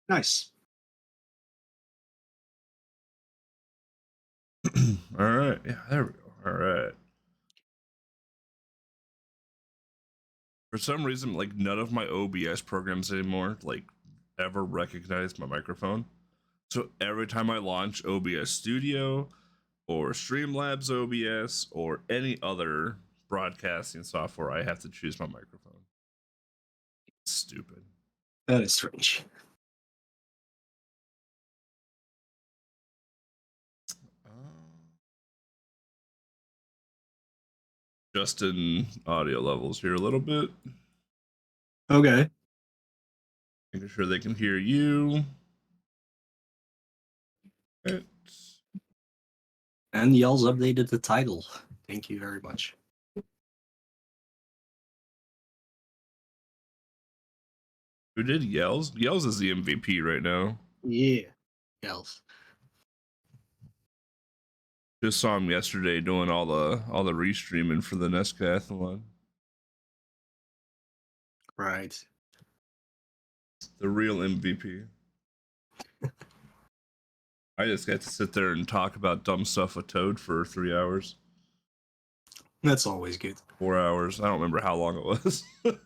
Nice. All right. Yeah, there we go. All right. For some reason, like none of my OBS programs anymore, like ever recognize my microphone. So every time I launch OBS Studio or Streamlabs OBS or any other broadcasting software, I have to choose my microphone. Stupid. That is strange. Just in audio levels here a little bit. Okay. Making sure they can hear you. And Yell's updated the title. Thank you very much. Who did Yells? Yells is the MVP right now. Yeah. Yells. Just saw him yesterday doing all the restreaming for the Nescathlon. Right. The real MVP. I just got to sit there and talk about dumb stuff with Toad for 3 hours. That's always good. 4 hours. I don't remember how long it was. I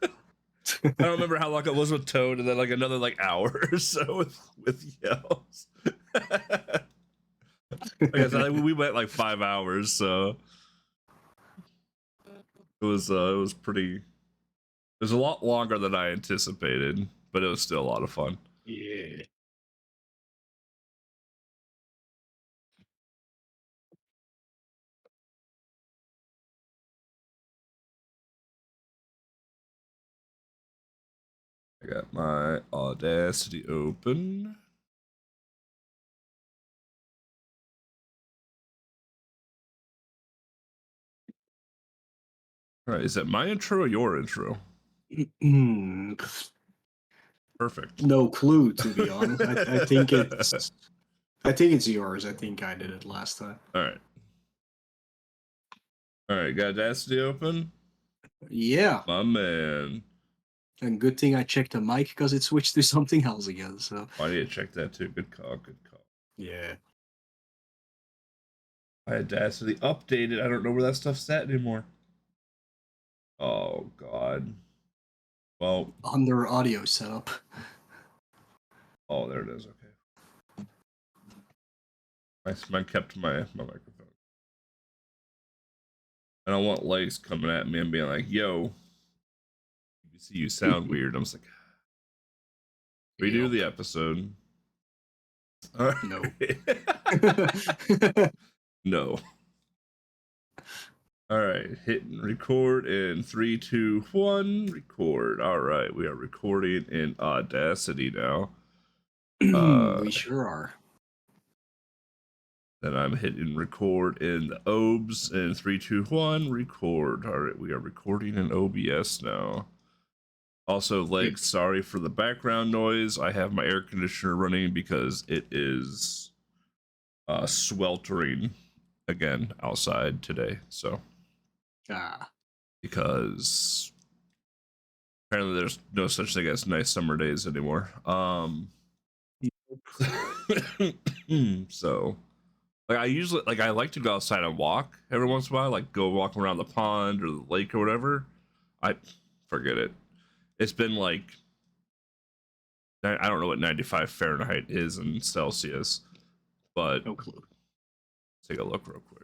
don't remember how long it was with Toad, and then like another like hour or so with Yells. Like I said, we went like 5 hours, so it was pretty. It was a lot longer than I anticipated, but it was still a lot of fun. Yeah. I got my Audacity open. All right, is that my intro or your intro? Perfect. No clue, to be honest. I think it's yours. I think I did it last time. All right. All right, got Audacity open? Yeah. My man. And good thing I checked the mic because it switched to something else again. So I need to check that too. Good call, good call. yeah. My Audacity updated. I don't know where that stuff's at anymore. Oh God. Well, Under audio setup. oh, there it is. Okay. Mine kept my microphone. I don't want Lace coming at me and being like, "Yo, you see, you sound weird." I'm just like, redo the episode. All right. No. No. All right, hitting record in 3, 2, 1. Record. All right, we are recording in Audacity now. We sure are. Then I'm hitting record in the OBS in 3, 2, 1. Record. All right, we are recording in OBS now. Also, legs, sorry for the background noise. I have my air conditioner running because it is sweltering again outside today. So, because apparently there's no such thing as nice summer days anymore. So like I like to go outside and walk every once in a while, like go walk around the pond or the lake or whatever. I forget it. It's been like I don't know what 95 Fahrenheit is in Celsius, but no clue. Take a look real quick.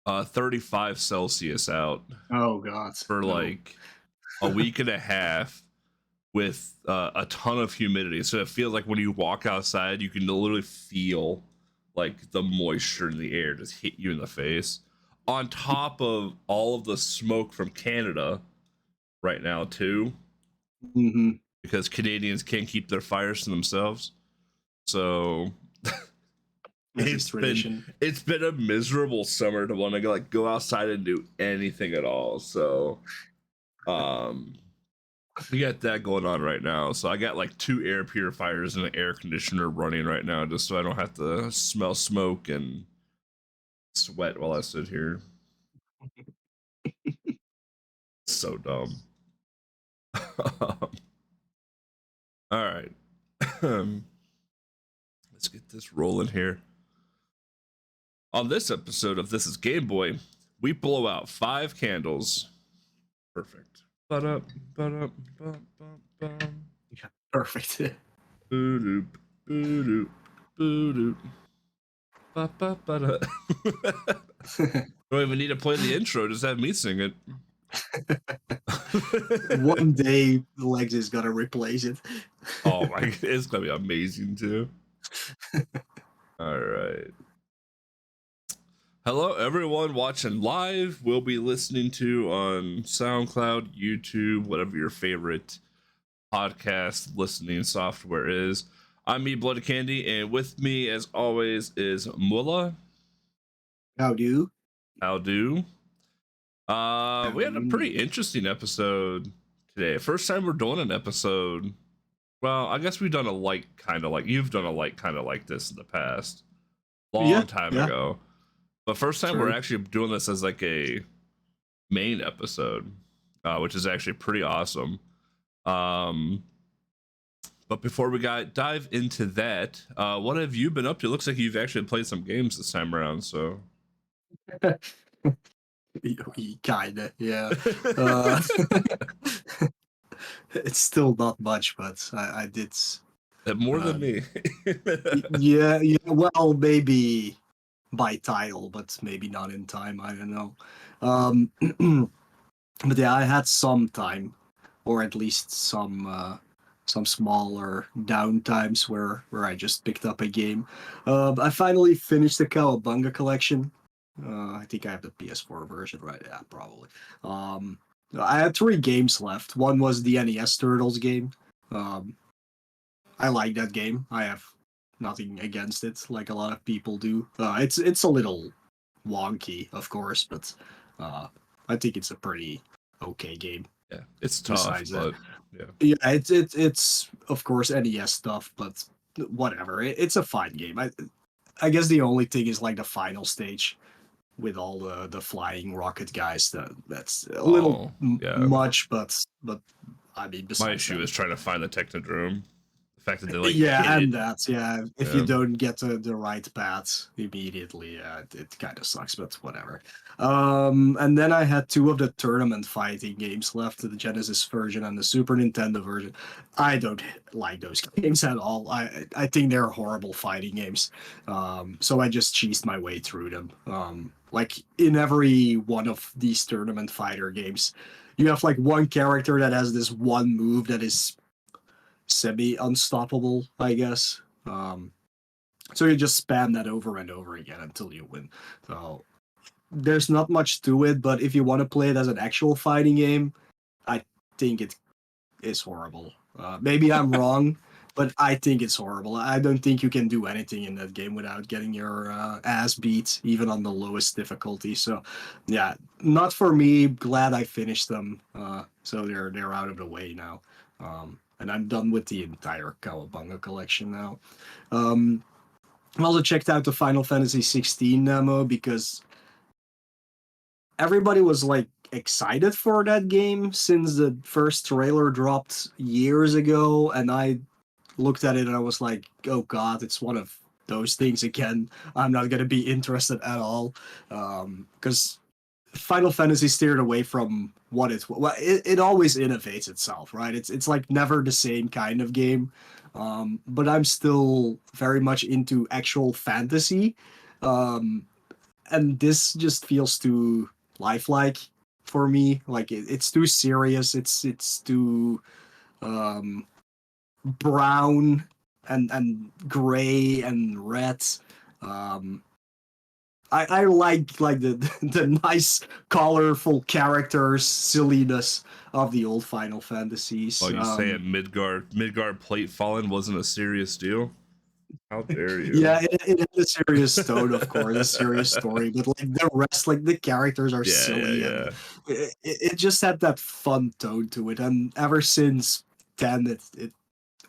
35 Celsius out. Oh God. For like a week and a half with a ton of humidity. So it feels like when you walk outside, you can literally feel like the moisture in the air just hit you in the face. On top of all of the smoke from Canada right now, too. Mm-hmm. Because Canadians can't keep their fires to themselves. So it's been a miserable summer to want to go outside and do anything at all. So we got that going on right now. So I got like 2 air purifiers and an air conditioner running right now just so I don't have to smell smoke and sweat while I sit here. So dumb. All right. Let's get this rolling here. On this episode of This is Game Boy, we blow out 5 candles. Perfect. Ba-da, ba-da, ba-ba-bum. Yeah, perfect. Boo-doop, boo-doop, boo-doop. Ba-ba-ba-da. Don't even need to play the intro, just have me sing it. One day, Legs is gonna replace it. Oh my, it's gonna be amazing too. All right. Hello, everyone watching live. We'll be listening to on SoundCloud, YouTube, whatever your favorite podcast listening software is. I'm me, Bloody Candy, and with me, as always, is Mullah. How do? How do? We had a pretty interesting episode today. First time we're doing an episode. Well, I guess we've done a light kind of like you've done a light kind of like this in the past, long time ago. But first time we're actually doing this as like a main episode, which is actually pretty awesome. But before we dive into that, what have you been up to? It looks like you've actually played some games this time around. So, Kinda, yeah. It's still not much, but I did. More than me. Yeah. Well, maybe by title, but maybe not in time. I don't know. But yeah, I had some time, or at least some smaller downtimes where I just picked up a game. I finally finished the Cowabunga collection. I think I have the PS4 version, right? Yeah, probably. I had 3 games left. One was the NES Turtles game. I like that game. I have nothing against it, like a lot of people do. It's a little wonky, of course, but I think it's a pretty okay game. Yeah, it's tough, but yeah, it's of course NES stuff, but whatever. It's a fine game. I guess the only thing is like the final stage with all the flying rocket guys. That's a little much, but I mean, my issue is trying to find the Technodrome. The fact that they like if you don't get the right paths immediately, it kind of sucks, but whatever. And then I had 2 of the tournament fighting games left, the Genesis version and the Super Nintendo version. I don't like those games at all. I think they're horrible fighting games. So I just cheesed my way through them. Like in every one of these tournament fighter games, you have like one character that has this one move that is semi-unstoppable, I guess. So you just spam that over and over again until you win. So there's not much to it, but if you want to play it as an actual fighting game, I think it is horrible. Maybe I'm wrong, but I think it's horrible. I don't think you can do anything in that game without getting your ass beat, even on the lowest difficulty. So, yeah, not for me. Glad I finished them. So they're out of the way now. And I'm done with the entire Cowabunga collection now. I also checked out the Final Fantasy 16 demo because everybody was like excited for that game since the first trailer dropped years ago, and I looked at it and I was like, oh god, it's one of those things again. I'm not gonna be interested at all, because Final Fantasy steered away from what it always innovates itself, right? It's like never the same kind of game. But I'm still very much into actual fantasy. And this just feels too lifelike for me. Like it's too serious. It's too brown and gray and red. I like the the nice, colorful characters, silliness of the old Final Fantasies. Oh, you saying Midgard plate falling wasn't a serious deal? How dare you? Yeah, it had a serious tone, of course, a serious story, but like the rest, like the characters are silly, and it just had that fun tone to it. And ever since 10, it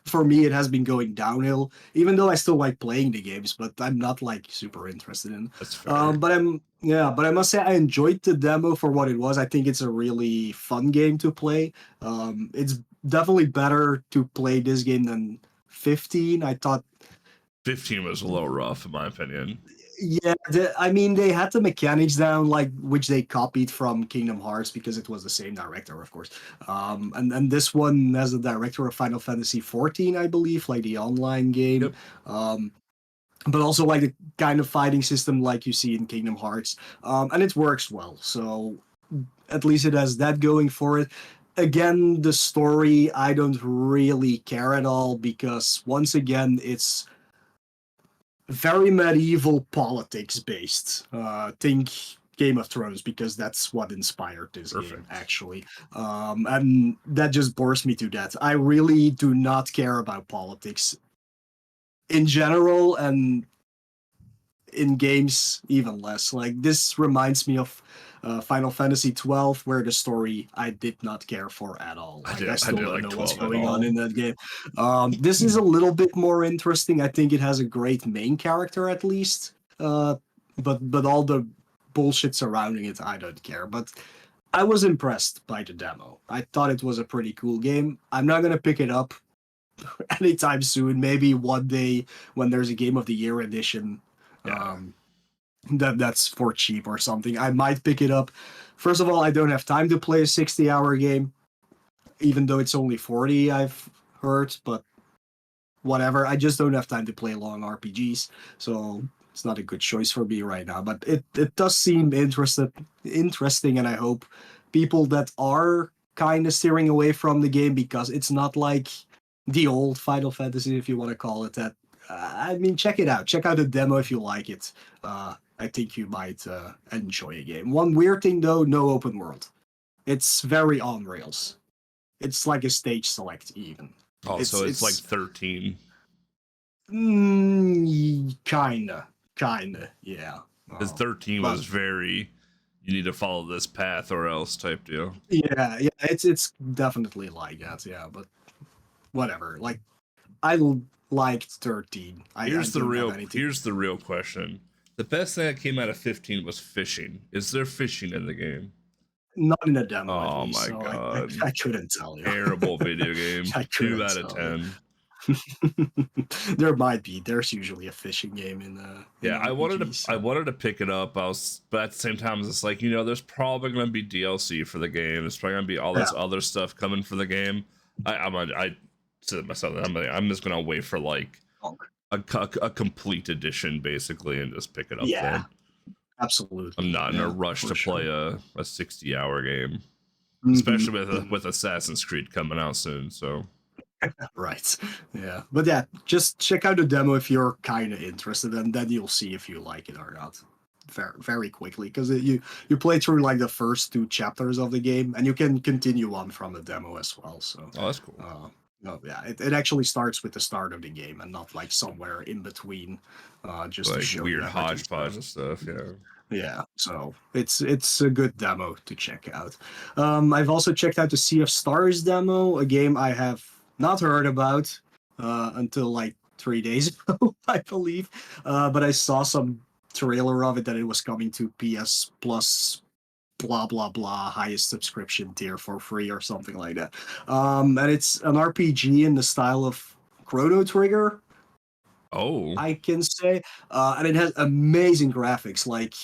for me it has been going downhill, even though I still like playing the games, but I'm not like super interested in. That's fair. But I must say I enjoyed the demo for what it was. I think it's a really fun game to play. It's definitely better to play this game than 15. I thought 15 was a little rough in my opinion. yeah, I mean, they had the mechanics down, like which they copied from Kingdom Hearts because it was the same director, of course. And this one has the director of Final Fantasy 14, I believe, like the online game. Yep. Um, but also like the kind of fighting system like you see in Kingdom Hearts, and it works well. So at least it has that going for it. Again, the story I don't really care at all because once again it's very medieval politics based. Think Game of Thrones because that's what inspired this game Perfect. actually, and that just bores me to death. I really do not care about politics in general, and in games even less. Like this reminds me of Final Fantasy 12, where the story I did not care for at all. Like I I still didn't don't like know what's 12 at going on all. in that game. This is a little bit more interesting. I think it has a great main character at least, but all the bullshit surrounding it, I don't care. But I was impressed by the demo. I thought it was a pretty cool game. I'm not gonna pick it up anytime soon. Maybe one day when there's a Game of the Year edition. Yeah. Um, that's for cheap or something. I might pick it up. First of all, I don't have time to play a 60-hour game, even though it's only 40, I've heard, but whatever. I just don't have time to play long RPGs, so it's not a good choice for me right now. But it does seem interesting, and I hope people that are kind of steering away from the game because it's not like the old Final Fantasy, if you want to call it that. I mean, check it out. Check out the demo if you like it. I think you might enjoy a game. One weird thing though, no open world. It's very on rails. It's like a stage select even. Oh, It's so it's like it's 13. kinda, yeah. Because 13 But was very, you need to follow this path or else type deal. yeah, it's definitely like that, yeah. But whatever. Like I liked 13. I don't have anything. Here's the real question. The best thing that came out of 15 was fishing. Is there fishing in the game? Not in a demo at Oh least. my So god. I couldn't tell you. Terrible video game. I 2 couldn't out of tell you. 10. There might be. There's usually a fishing game in Yeah, RPGs. I So. wanted to pick it up. But at the same time, it's like, there's probably gonna be DLC for the game. There's probably gonna be all Yeah. this other stuff coming for the game. I said to myself, I'm just gonna wait for like a complete edition basically and just pick it up Yeah. then. I'm Absolutely. not in a Yeah. rush For to play sure. a 60-hour game, Hmm. especially with Assassin's Creed coming out soon. So Right. Yeah. But yeah, just check out the demo if you're kind of interested, and then you'll see if you like it or not. Very, very quickly, because you play through like the first 2 chapters of the game, and you can continue on from the demo as well. So, oh, that's cool. no, yeah, it actually starts with the start of the game and not like somewhere in between, just to Like show you weird everything. hodgepodge of stuff. Yeah. Yeah, so it's a good demo to check out. I've also checked out the Sea of Stars demo, a game I have not heard about until like 3 days ago, I believe. But I saw some trailer of it that it was coming to PS Plus, blah blah blah, highest subscription tier for free or something like that. And it's an RPG in the style of Chrono Trigger, Oh, I can say, and it has amazing graphics. Like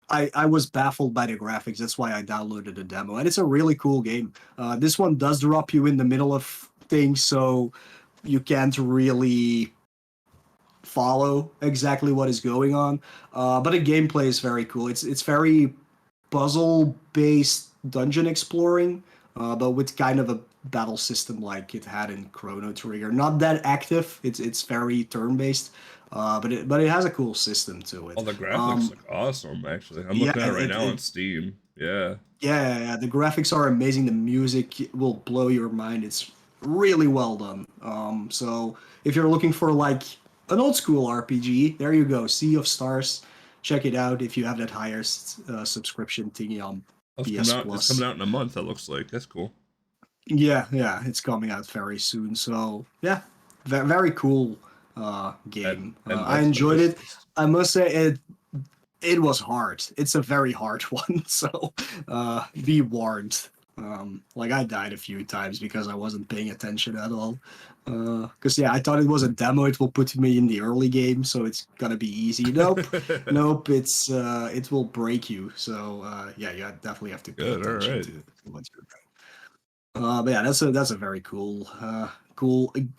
I was baffled by the graphics. That's why I downloaded the demo, and it's a really cool game. This one does drop you in the middle of things, so you can't really follow exactly what is going on. But the gameplay is very cool. It's very puzzle based dungeon exploring, but with kind of a battle system like it had in Chrono Trigger. Not that active. It's very turn based, but it has a cool system to it. all the graphics look awesome. Actually, I'm Yeah, looking at it right now on Steam. Yeah. yeah, the graphics are amazing. The music will blow your mind. It's really well done. So if you're looking for like an old school RPG, there you go. Sea of Stars. Check it out if you have that higher subscription thingy on Oh, PS it's coming Plus. out in a month. That looks like that's cool. Yeah, it's coming out very soon. So yeah, very cool game. And I that to my enjoyed wish it. list. I must say it was hard. It's a very hard one. So be warned. Like I died a few times because I wasn't paying attention at all. Because yeah, I thought it was a demo. It will put me in the early game, so it's gonna be easy. Nope, nope. It will break you. So yeah, you definitely have to pay Good. All attention right. to what you're doing. But yeah, that's a very cool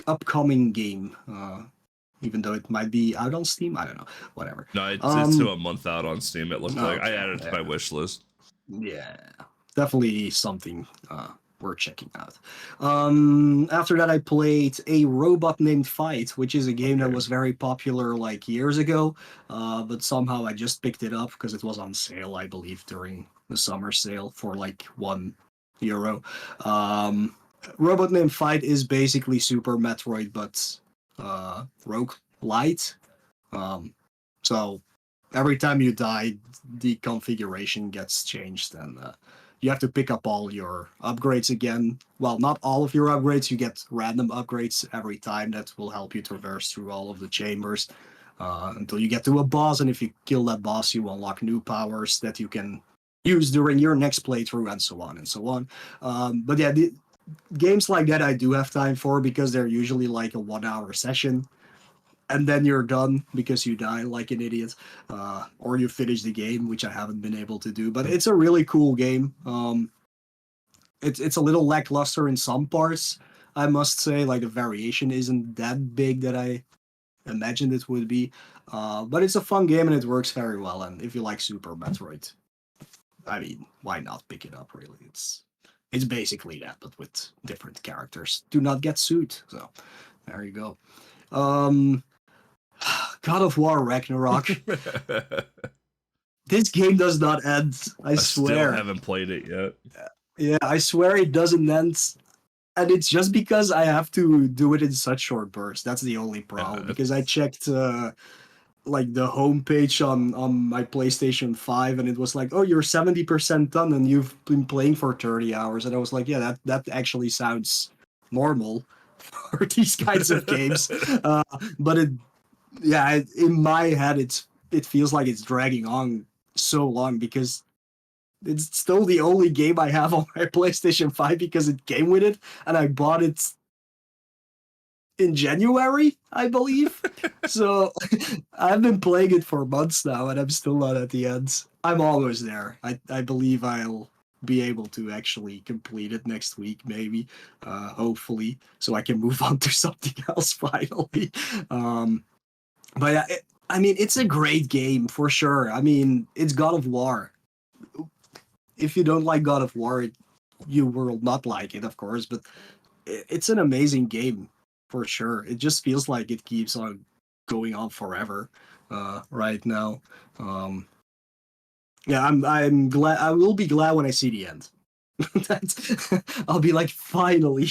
upcoming game. Even though it might be out on Steam, I don't know. Whatever. No, it's still Um, a month out on Steam. It looked like I okay. added it to my Yeah. wish list. Yeah, definitely something worth checking out. After that, I played A Robot Named Fight, which is a game that Okay. was very popular like years ago, but somehow I just picked it up because it was on sale, I believe, during the summer sale for like €1. Um, Robot Named Fight is basically Super Metroid, but rogue light. Um, so every time you die, the configuration gets changed, and you have to pick up all your upgrades again. Well, not all of your upgrades. You get random upgrades every time that will help you traverse through all of the chambers until you get to a boss. And if you kill that boss, you unlock new powers that you can use during your next playthrough, and so on and so on. But yeah, games like that I do have time for because they're usually like a 1 hour session and then you're done because you die like an idiot, or you finish the game, which I haven't been able to do. But it's a really cool game. It's a little lackluster in some parts, I must say. Like the variation isn't that big that I imagined it would be, but it's a fun game and it works very well. And if you like Super Metroid, I mean, why not pick it up? Really, it's basically that, but with different characters. Do not get sued. So there you go. Um, God of War Ragnarok. This game does not end. I I still swear. haven't played it yet. Yeah, I swear it doesn't end. And it's just because I have to do it in such short bursts. That's the only Yeah, problem. Because I checked like the homepage on my PlayStation 5 and it was like, oh, you're 70% done and you've been playing for 30 hours. And I was like, yeah, that actually sounds normal for these kinds of games. Uh, but in my head, it feels like it's dragging on so long because it's still the only game I have on my PlayStation 5 because it came with it, and I bought it in January, I believe. So I've been playing it for months now, and I'm still not at the end. I'm almost there. I believe I'll be able to actually complete it next week, maybe, hopefully, so I can move on to something else finally. Um, but yeah, I mean, it's a great game for sure. I mean, it's God of War. If you don't like God of War, you will not like it, of course. But it's an amazing game for sure. It just feels like it keeps on going on forever right now. Um, yeah, I'm glad. I will be glad when I see the end. I'll be like, finally.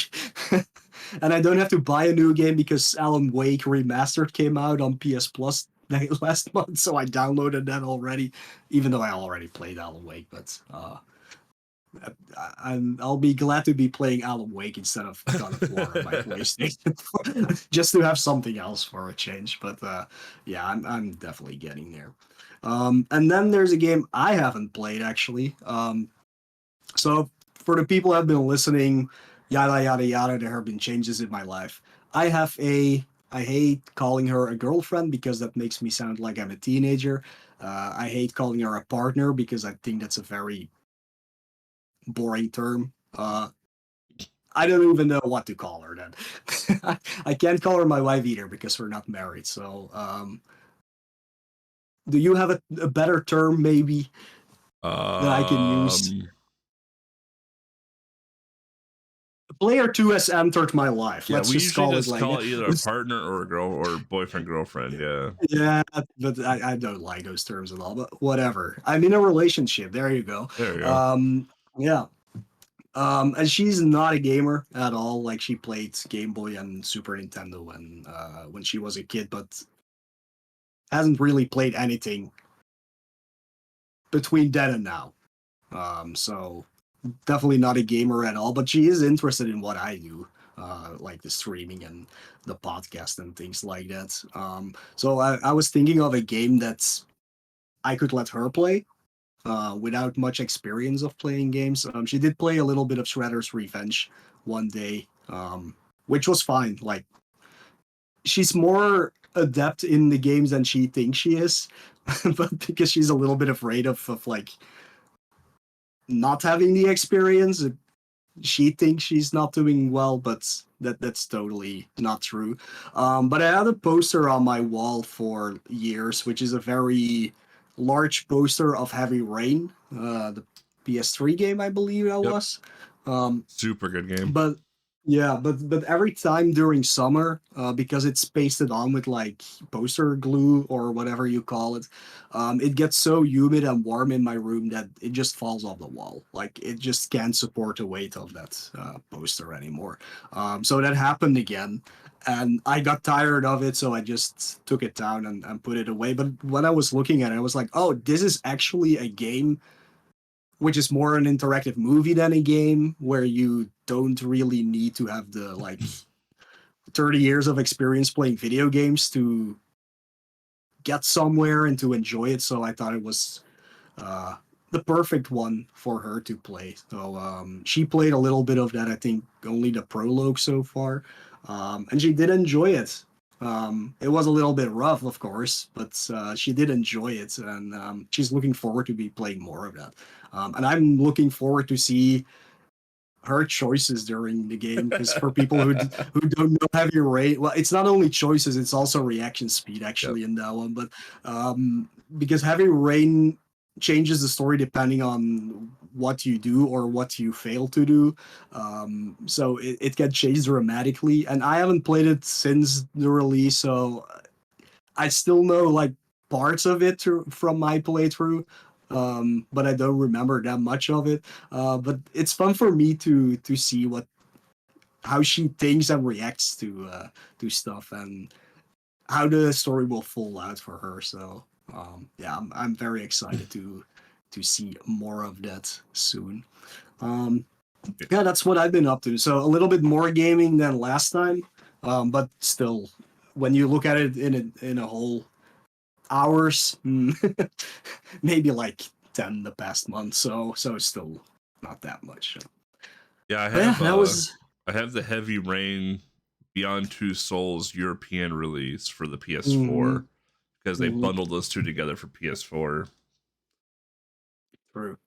And I don't have to buy a new game because Alan Wake Remastered came out on PS Plus last month, so I downloaded that already, even though I already played Alan Wake. But I'll be glad to be playing Alan Wake instead of God of War on my PlayStation, just to have something else for a change. But yeah, I'm definitely getting there. And then there's a game I haven't played actually. So for the people who have been listening, yada yada yada, there have been changes in my life. I have a I hate calling her a girlfriend because that makes me sound like I'm a teenager. I hate calling her a partner because I think that's a very boring term. I don't even know what to call her then. I can't call her my wife either because we're not married. So, do you have a better term maybe that I can use? um, Player two has entered my life. yeah, Let's we just usually call it just like call that. it either a partner or a girl or boyfriend girlfriend. Yeah, Yeah, but I don't like those terms at all. But whatever. I'm in a relationship. There you go. there you go. Um, yeah. And she's not a gamer at all. Like she played Game Boy and Super Nintendo when she was a kid, but hasn't really played anything between then and now. So definitely not a gamer at all, but she is interested in what I do, like the streaming and the podcast and things like that. So I was thinking of a game that I could let her play. without much experience of playing games. She did play a little bit of Shredder's Revenge one day, which was fine. Like, she's more adept in the games than she thinks she is, but because she's a little bit afraid of like not having the experience, she thinks she's not doing well, but that's totally not true. But I had a poster on my wall for years, which is a very large poster of Heavy Rain, the PS3 game, I believe that Yep. was. Um, Super good game. but yeah, but every time during summer, because it's pasted on with like poster glue or whatever you call it, it gets so humid and warm in my room that it just falls off the wall. Like, it just can't support the weight of that poster anymore. So that happened again, and I got tired of it, so I just took it down and put it away. But when I was looking at it, I was like, oh, this is actually a game which is more an interactive movie than a game, where you don't really need to have the like 30 years of experience playing video games to get somewhere and to enjoy it. So I thought it was uh, the perfect one for her to play. So she played a little bit of that, I think only the prologue so far, and she did enjoy it. It was a little bit rough, of course, but she did enjoy it, and she's looking forward to be playing more of that. And I'm looking forward to see her choices during the game, because for people who don't know Heavy Rain, well, it's not only choices, it's also reaction speed Yep. actually in that one. But because Heavy Rain changes the story depending on what you do or what you fail to do, so it can change dramatically. And I haven't played it since the release, so I still know like parts of it from my playthrough, but I don't remember that much of it. But it's fun for me to see what how she thinks and reacts to stuff, and how the story will fall out for her. So yeah, I'm very excited to see more of that soon. Um, yeah, that's what I've been up to. So a little bit more gaming than last time, but still, when you look at it in a whole, hours, maybe like 10 the past month. So it's still not that much. Yeah, But yeah, that was. I have the Heavy Rain Beyond Two Souls European release for the Hmm. PS4 because they Hmm. bundled those two together for PS4.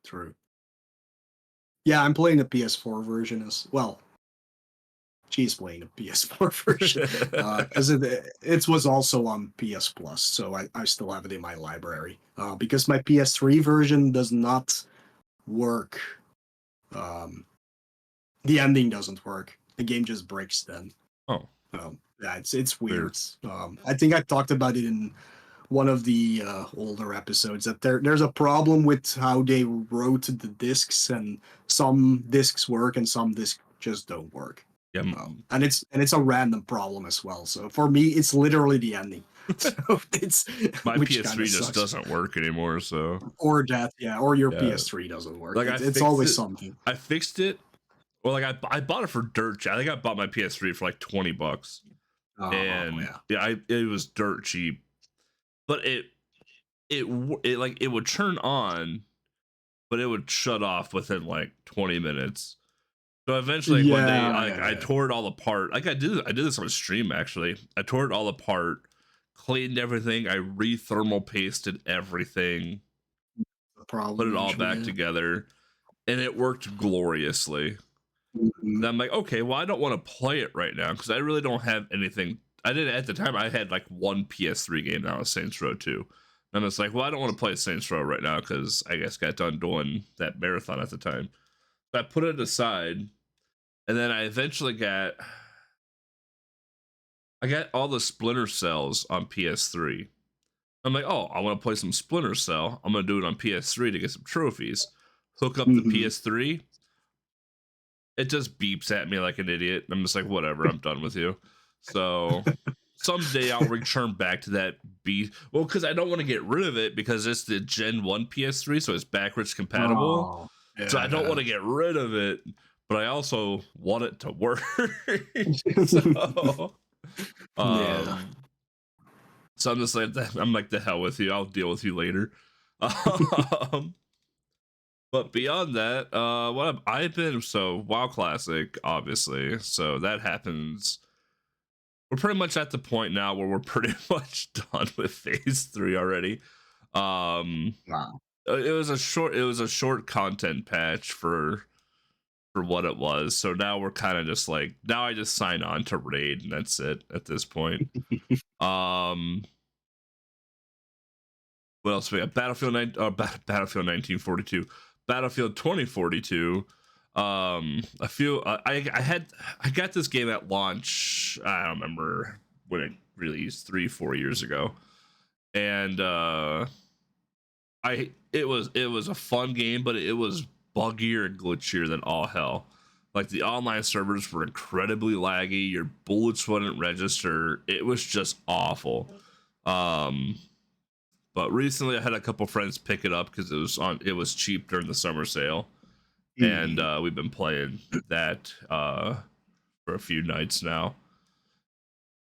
True. Yeah, I'm playing the PS4 version as well. She's playing the PS4 version because it was also on PS Plus, so I still have it in my library. Because my PS3 version does not work. Um, the ending doesn't work. The game just breaks then. Oh, Yeah, it's weird. weird. I think I talked about it in one of the older episodes, that there's a problem with how they wrote the discs, and some discs work and some discs just don't work. Yeah, And it's a random problem as well. So for me, it's literally the ending. So it's my which kind PS3 of just sucks. doesn't work anymore. So Or that, yeah, or your yeah, PS3 doesn't work. like It's always something. I fixed it. Well, like I bought it for dirt cheap. I think I bought my PS3 for like $20, Oh and yeah. yeah, it was dirt cheap. But it like it would turn on, but it would shut off within like 20 minutes. So eventually, like one day, Yeah, like yeah, I yeah. tore it all apart. Like I did this on stream actually. I tore it all apart, cleaned everything. I re-thermal pasted everything, The put problem it all usually, back yeah. together, and it worked gloriously. Mhm. And I'm like, okay, well, I don't want to play it right now because I really don't have anything. I did at the time. I had like one PS3 game that was Saints Row 2. And it's like, well, I don't want to play Saints Row right now because I guess got done doing that marathon at the time. So I put it aside, and then I eventually I got all the Splinter Cells on PS3. I'm like, oh, I want to play some Splinter Cell. I'm gonna do it on PS3 to get some trophies. Hook up the Mhm. PS3. It just beeps at me like an idiot. I'm just like, whatever, I'm done with you. So someday I'll return back to that beat. Well, because I don't want to get rid of it because it's the Gen 1 PS3, so it's backwards compatible. Oh, So I don't yeah. want to get rid of it, but I also want it to work. So Yeah. um so I'm just like I'm like the hell with you. I'll deal with you later. But beyond that, I've been, so WoW Classic, obviously. So that happens. We're pretty much at the point now where we're pretty much done with phase 3 already. Um Wow. it was a short content patch for what it was. So now we're kind of just like, now I just sign on to raid and that's it at this point. Um what else we got? Battlefield 1942, Battlefield 2042. I got this game at launch. I don't remember when it released, 3-4 years ago, and it was a fun game, but it was buggier and glitchier than all hell. Like, the online servers were incredibly laggy. Your bullets wouldn't register. It was just awful. Um, but recently, I had a couple friends pick it up because it was cheap during the summer sale, and Mhm. we've been playing that for a few nights now.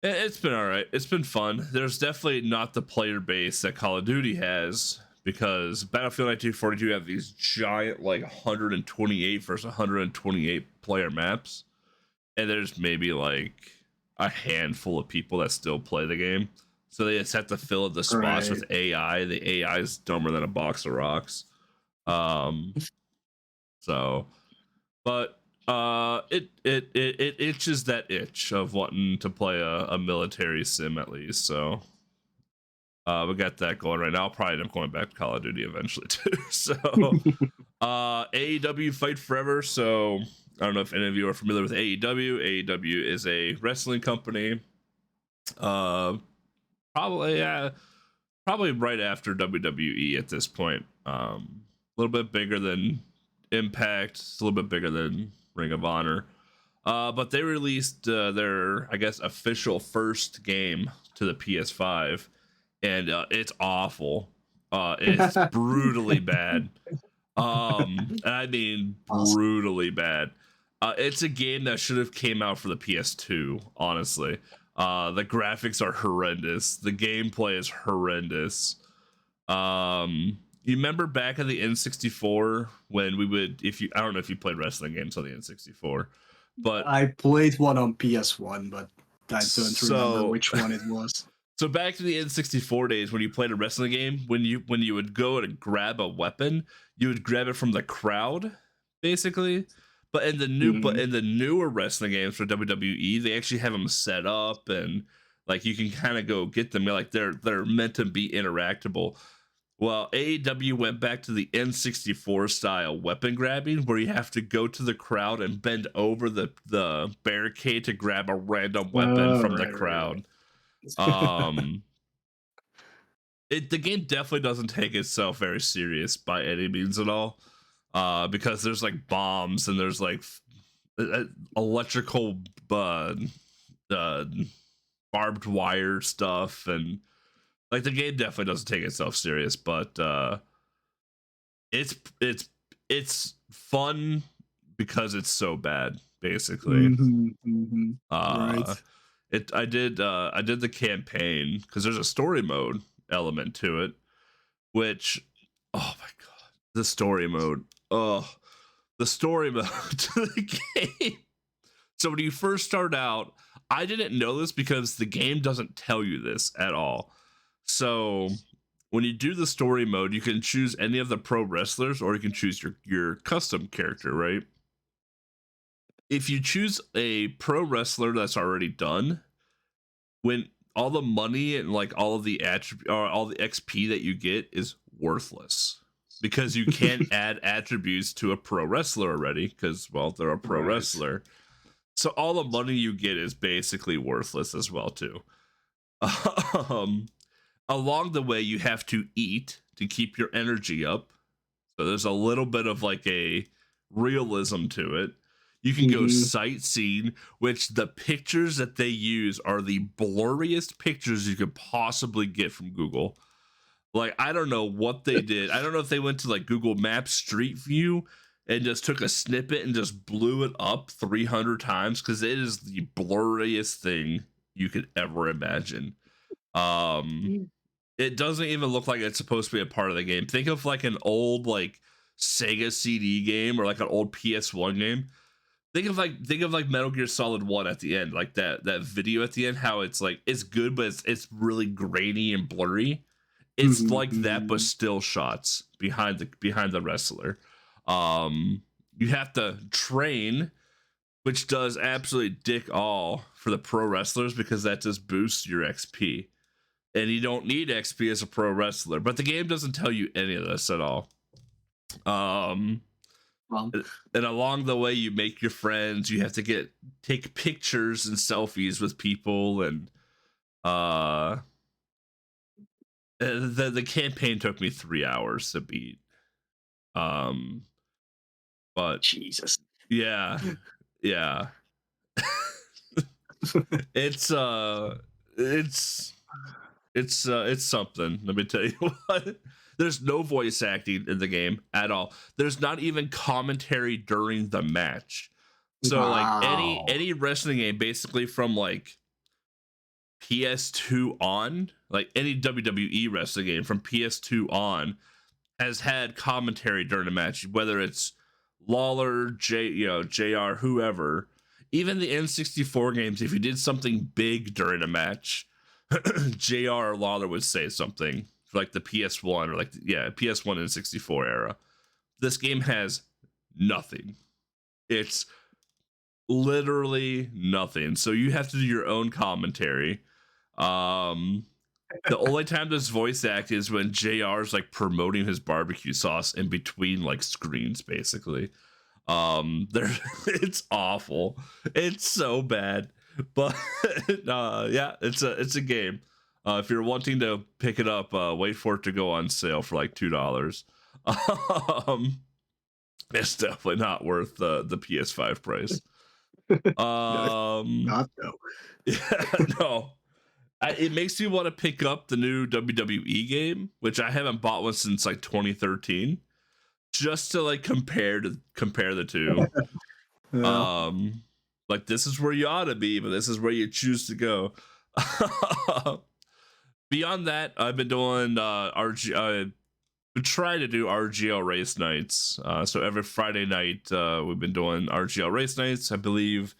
It's been all right. It's been fun. There's definitely not the player base that Call of Duty has, because Battlefield 1942 have these giant, like, 128 versus 128 player maps, and there's maybe like a handful of people that still play the game. So they just have to fill up the spots Right. with AI. The AI is dumber than a box of rocks. Um, so, but it itches that itch of wanting to play a military sim at least. So we got that going right now. I'll probably end up going back to Call of Duty eventually too. So AEW Fight Forever. So I don't know if any of you are familiar with AEW. AEW is a wrestling company. Uh, probably right after WWE at this point. A little bit bigger than Impact. It's a little bit bigger than Ring of Honor. But they released their, I guess, official first game to the PS5, and it's awful. It's brutally bad. And I mean Awesome. brutally bad. It's a game that should have came out for the PS2, honestly. The graphics are horrendous. The gameplay is horrendous. You remember back at the N64 when we would, if you, I don't know if you played wrestling games on the N64, but I played one on PS1, but I don't remember so which one it was. so back to the N64 days, when you played a wrestling game, when you would go to grab a weapon, you would grab it from the crowd, basically. But Mhm. in the newer wrestling games for WWE, they actually have them set up, and like you can kind of go get them. Like they're meant to be interactable. Well, AEW went back to the N64 style weapon grabbing, where you have to go to the crowd and bend over the barricade to grab a random weapon Oh, from the right, right, crowd. right. Um, the game definitely doesn't take itself very serious by any means at all, because there's like bombs and there's like electrical uh, barbed wire stuff, and like the game definitely doesn't take itself serious, but it's it's it's fun because it's so bad, basically. Mhm, mhm. uh Right. I did the campaign because there's a story mode element to it, which, oh my god, the story mode. Oh, the story mode to the game. So when you first start out, I didn't know this because the game doesn't tell you this at all. So when you do the story mode, you can choose any of the pro wrestlers, or you can choose your custom character, right? If you choose a pro wrestler that's already done, when all the money and like all of the attribute or all the XP that you get is worthless, because you can't add attributes to a pro wrestler already, because, well, they're a pro Right. wrestler. So all the money you get is basically worthless as well too. um, Along the way, you have to eat to keep your energy up. So there's a little bit of like a realism to it. You can go Mhm. sightseeing, which the pictures that they use are the blurriest pictures you could possibly get from Google. Like, I don't know what they did. I don't know if they went to like Google Maps Street View and just took a snippet and just blew it up 300 times, because it is the blurriest thing you could ever imagine. Um, it doesn't even look like it's supposed to be a part of the game. Think of like an old, like, Sega CD game or like an old PS1 game. Think of like Metal Gear Solid 1 at the end, like that video at the end, how it's like it's good, but it's really grainy and blurry. It's like that, but still shots behind the wrestler. You have to train, which does absolutely dick all for the pro wrestlers because that just boosts your XP. And you don't need XP as a pro wrestler, but the game doesn't tell you any of this at all. Well, and along the way, you make your friends. You have to take pictures and selfies with people, and the campaign took me 3 hours to beat. But Jesus, yeah, yeah. it's it's something. Let me tell you what. There's no voice acting in the game at all. There's not even commentary during the match. So like any wrestling game, basically from like PS2 on, like any WWE wrestling game from PS2 on, has had commentary during a match, whether it's Lawler, JR, whoever. Even the N64 games, if you did something big during a match, JR or Lawler would say something for like the PS1 or like PS1 and 64 era. This game has nothing. It's literally nothing. So you have to do your own commentary. The only time this voice act is when JR's like promoting his barbecue sauce in between like screens, basically. There it's awful. It's so bad. But yeah, it's a game. If you're wanting to pick it up, wait for it to go on sale for like $2. It's definitely not worth the PS5 price. not though. Yeah, no. It makes me want to pick up the new WWE game, which I haven't bought one since like 2013, just to like compare the two. Yeah. Like this is where you ought to be, but this is where you choose to go. Beyond that, I've been doing we try to do RGL race nights. So every Friday night, we've been doing RGL race nights. I believe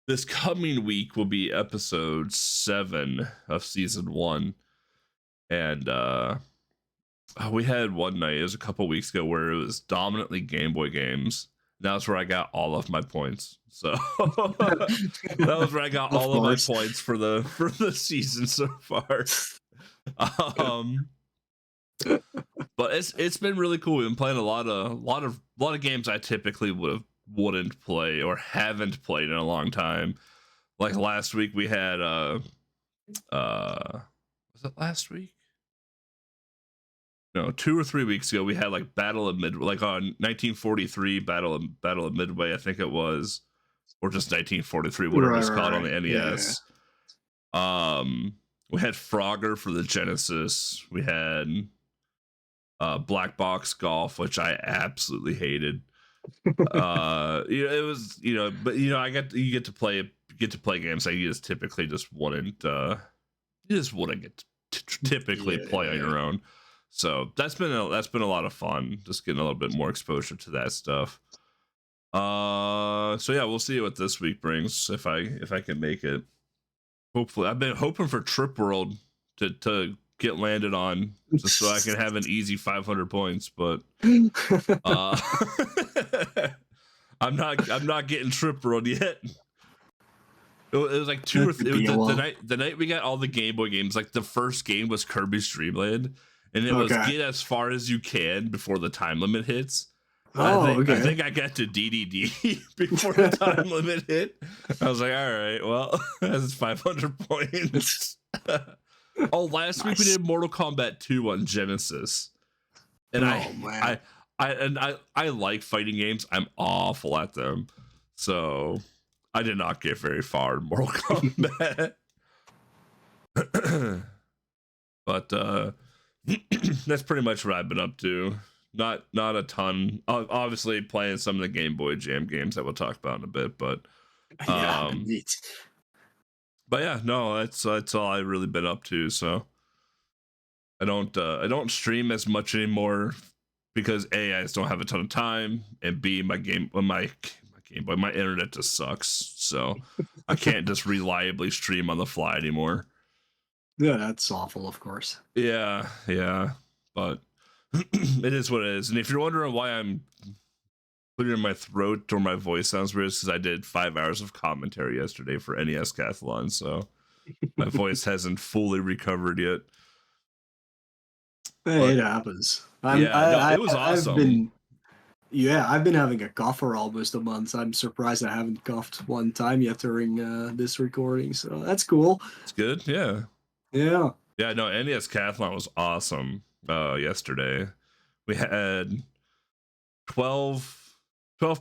this coming week will be episode 7 of season 1. And we had one night, it was a couple weeks ago, where it was dominantly Game Boy games. That's where I got all of my points. So that was where I got all of my points for the season so far. But it's been really cool. We've been playing a lot of games I typically wouldn't play or haven't played in a long time. Like last week we had was it last week? No, 2 or 3 weeks ago we had like Battle of Midway, like on 1943 Battle of Midway, I think it was, or just 1943, whatever it's called on the NES. Yeah. We had Frogger for the Genesis. We had Black Box Golf, which I absolutely hated. It was, but you get to play games that you just typically just wouldn't get to typically play on your own. So that's been a lot of fun, just getting a little bit more exposure to that stuff. So yeah, we'll see what this week brings if I can make it. Hopefully, I've been hoping for Trip World to get landed on, just so I can have an easy 500 points, but I'm not getting Trip World yet. It was like the night we got all the Game Boy games. Like the first game was Kirby's Dream Land, and it was get as far as you can before the time limit hits. I think I got to DDD before the time limit hit. I was like, all right, well, that's 500 points. Last week we did Mortal Kombat 2 on Genesis, and I like fighting games. I'm awful at them, so I did not get very far in Mortal Kombat. But that's pretty much what I've been up to. Not a ton. Obviously, playing some of the Game Boy Jam games that we'll talk about in a bit, but but yeah, no, that's all I've really been up to. So I don't stream as much anymore because A, I just don't have a ton of time, and B, my Game Boy, my internet just sucks, so I can't just reliably stream on the fly anymore. Yeah, that's awful, of course. Yeah, but it is what it is. And if you're wondering why I'm clearing my throat or my voice sounds weird, it's because I did 5 hours of commentary yesterday for NES Cathlon, so my voice hasn't fully recovered yet. Hey, it happens. It was awesome. I've been having a cough for almost a month. I'm surprised I haven't coughed one time yet during this recording, so that's cool. It's good, yeah. Yeah. Yeah, no, NES Cathlon was awesome yesterday. We had 12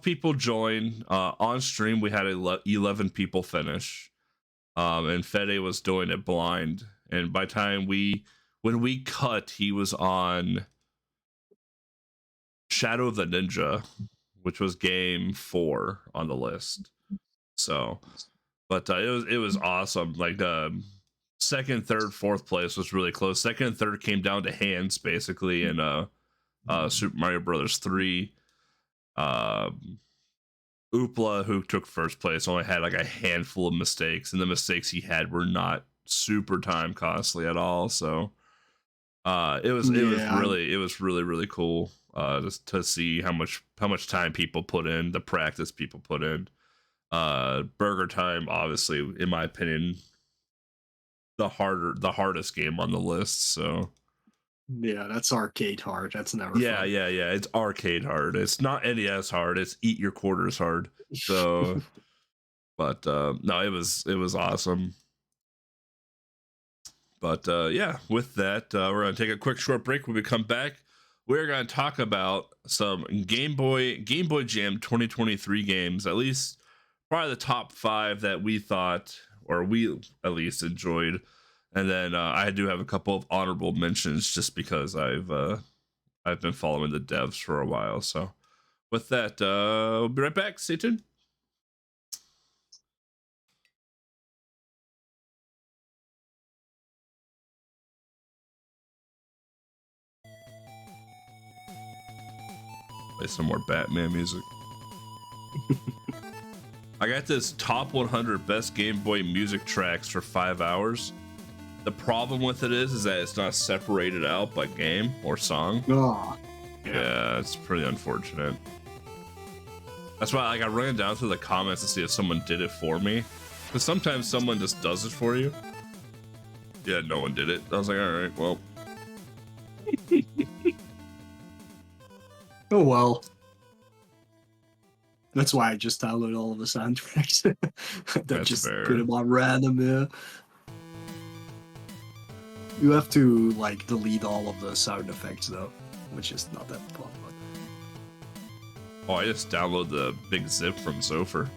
people join. On stream, we had 11 people finish. And Fede was doing it blind. And by time when we cut, he was on Shadow of the Ninja, which was game 4 on the list. So, but it was awesome. Like second, third, fourth place was really close. Second and third came down to hands basically in Super Mario Brothers 3. Oopla, who took first place, only had like a handful of mistakes, and the mistakes he had were not super time costly at all. So it was really cool just to see how much time people put in, the practice people put in. Burger Time, obviously, in my opinion, the hardest game on the list. So yeah, that's arcade hard. That's never fun. Yeah, it's arcade hard. It's not NES hard. It's eat your quarters hard. So, but no, it was awesome. But yeah, with that, we're gonna take a quick short break. When we come back, we're gonna talk about some Game Boy Jam 2023 games. At least probably the top 5 that we thought, or we at least enjoyed. And then I do have a couple of honorable mentions just because I've been following the devs for a while. So with that, we'll be right back. Stay tuned. Play some more Batman music. I got this top 100 best Game Boy music tracks for 5 hours. The problem with it is that it's not separated out by game or song. Oh, yeah, it's pretty unfortunate. That's why I ran down through the comments to see if someone did it for me. Because sometimes someone just does it for you. Yeah, no one did it. I was like, all right, well. Oh well. That's why I just download all of the soundtracks. That's just fair. put them on random, yeah. You have to like delete all of the sound effects though, which is not that fun. Oh, I just download the big zip from Zofer.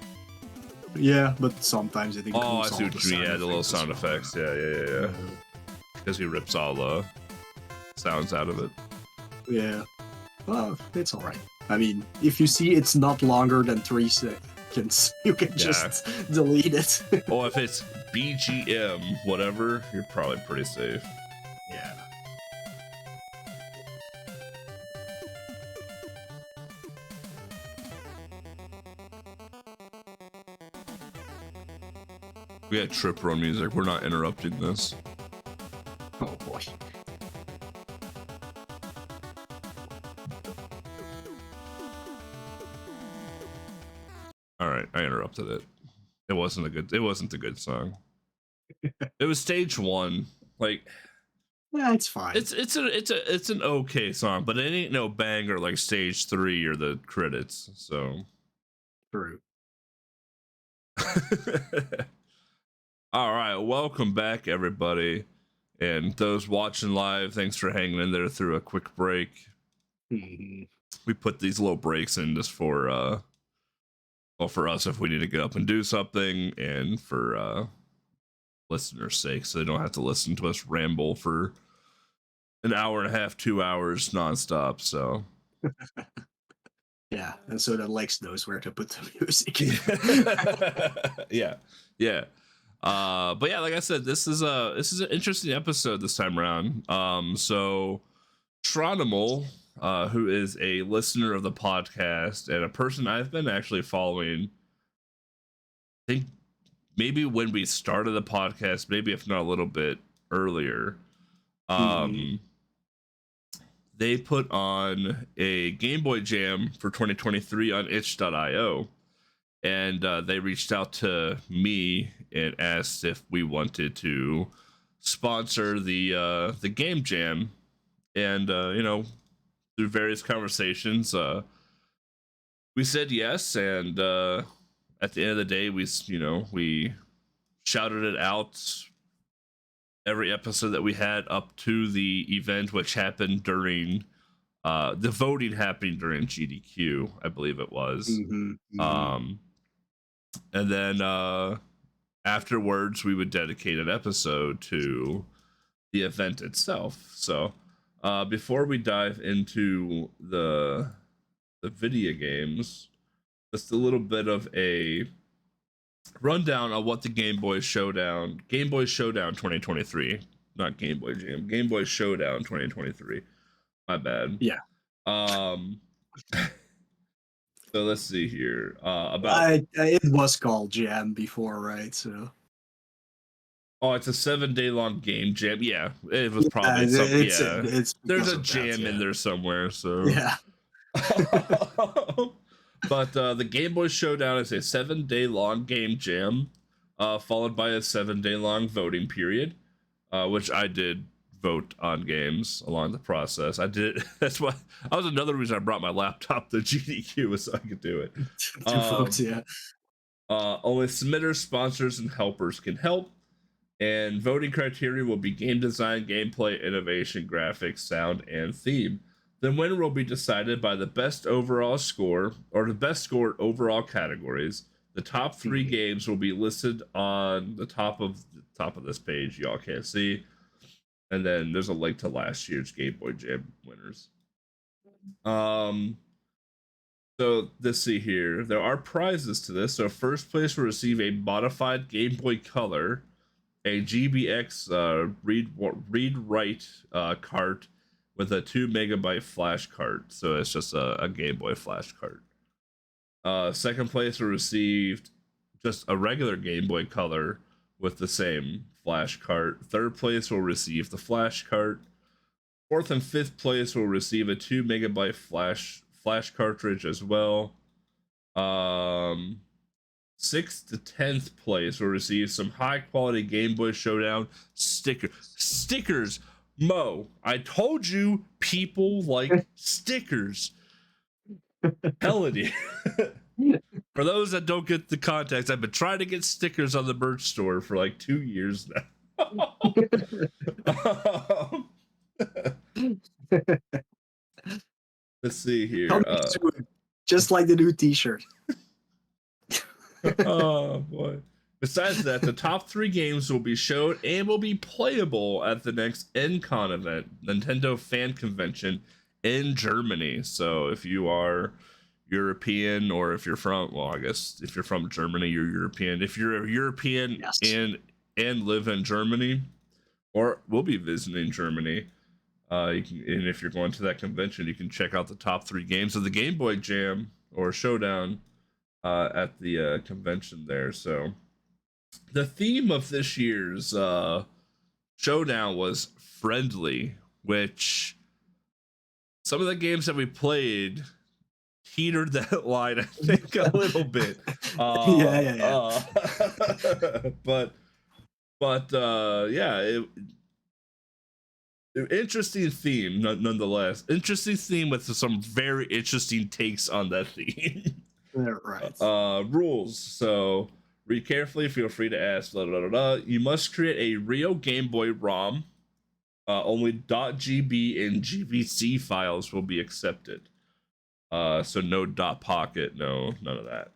Yeah, but sometimes it includes I see all what you mean. Yeah, the little sound effects. Yeah. Because he rips all the sounds out of it. Yeah. Well, it's alright. I mean, if you see it's not longer than 3 seconds, you can just delete it. Oh, if it's BGM, whatever, you're probably pretty safe. Yeah. We got Trip Run music. We're not interrupting this. Oh boy. All right, I interrupted it. It wasn't a good song. It was stage 1. Like, yeah, it's fine. It's an okay song, but it ain't no banger like stage 3 or the credits. So True. All right, welcome back, everybody, and those watching live. Thanks for hanging in there through a quick break. Mm-hmm. We put these little breaks in just for for us if we need to get up and do something, and for listeners' sake, so they don't have to listen to us ramble for an hour and a half, 2 hours nonstop. So yeah, and so that Lex knows where to put the music. yeah. But yeah, like I said, this is an interesting episode this time around. So Tronimal, who is a listener of the podcast and a person I've been actually following. I think maybe when we started the podcast, maybe if not a little bit earlier. Mhm. They put on a Game Boy Jam for 2023 on itch.io, and they reached out to me and asked if we wanted to sponsor the Game Jam, and through various conversations, we said yes, and at the end of the day, we shouted it out every episode that we had up to the event, which happened during the voting happening during GDQ, I believe it was. Mhm. Mhm. Um, and then afterwards, we would dedicate an episode to the event itself. So before we dive into the video games, just a little bit of a rundown of what the Game Boy Showdown 2023, not Game Boy Jam, Game Boy Showdown 2023. My bad. Yeah. Um, so let's see here. It was called Jam before, right? So It's a 7 day long game jam. Yeah, it was probably it's There's because a of that. jam in Yeah. there somewhere. So Yeah. but the Game Boy Showdown is a 7 day long game jam, followed by a 7 day long voting period, which I did vote on games along the process. I did. That's why that was another reason I brought my laptop to GDQ was so I could do it. Two votes. Um, Yeah. Only submitters, sponsors, and helpers can help. And voting criteria will be game design, gameplay, innovation, graphics, sound, and theme. The winner will be decided by the best overall score or the best scored overall categories. The top three Mhm. games will be listed on the top of this page. Y'all can't see, and then there's a link to last year's Game Boy Jam winners. Um, so let's see here. There are prizes to this. So first place will receive a modified Game Boy Color, a GBX read write cart with a 2 MB flash cart. So it's just a Game Boy flash cart. Second place will receive just a regular Game Boy Color with the same flash cart. Third place will receive the flash cart. Fourth and fifth place will receive a 2 MB flash cartridge as well. Sixth to 10th place will receive some high quality Game Boy Showdown stickers. Mo, I told you people like stickers. Telling you. For those that don't get the context, I've been trying to get stickers on the merch store for like 2 years now. Let's see here. Coming soon, just like the new T-shirt. Oh boy. Besides that, the top 3 games will be showed and will be playable at the next NCon event, Nintendo Fan Convention in Germany. So if you are European, or if you're from, well, I guess if you're from Germany, you're European. If you're a European Yes. and live in Germany, or will be visiting Germany, and if you're going to that convention, you can check out the top 3 games of the Game Boy Jam or Showdown at the convention there. So the theme of this year's Showdown was friendly, which some of the games that we played teetered that line, I think, a little bit. Yeah. But yeah, interesting theme nonetheless. Interesting theme with some very interesting takes on that theme. Right. Rules. So read carefully. Feel free to ask. Blah, blah, blah, blah. You must create a real Game Boy ROM. Only .gb and GVC files will be accepted. So no .pocket, none of that.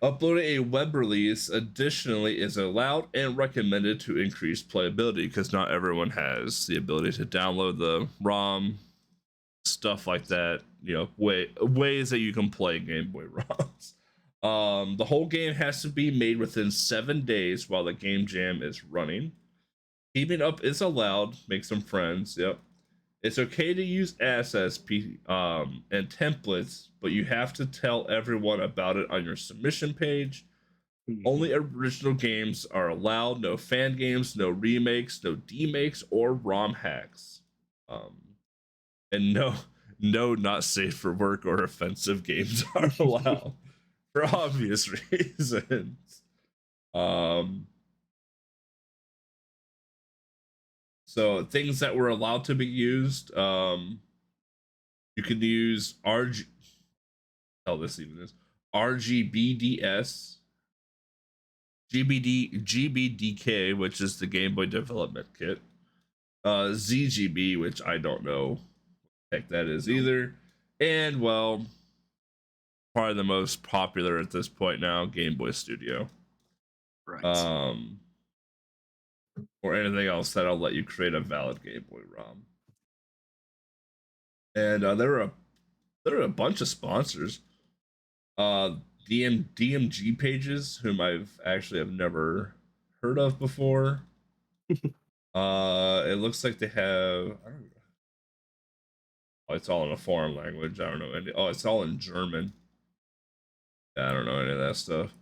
Uploading a web release additionally is allowed and recommended to increase playability, because not everyone has the ability to download the ROM, stuff like that. Ways that you can play Game Boy ROMs. The whole game has to be made within 7 days while the Game Jam is running. Teaming up is allowed. Make some friends. Yep. It's okay to use assets and templates, but you have to tell everyone about it on your submission page. Only Mhm. original games are allowed. No fan games, no remakes, no demakes, or ROM hacks. Um, and no, not safe for work or offensive games are allowed for obvious reasons. Um, so things that were allowed to be used, you can use RG. Hell, this even is RGBDS, GBDK, which is the Game Boy Development Kit, ZGB, which I don't know what the heck that is No. either, and well, probably the most popular at this point now, Game Boy Studio. Right. Um, or anything else that'll let you create a valid Game Boy ROM. And there were a bunch of sponsors. DMG pages, whom I've actually have never heard of before. It looks like they have. I don't know. Oh, it's all in a foreign language. I don't know any. Oh, it's all in German. Yeah, I don't know any of that stuff.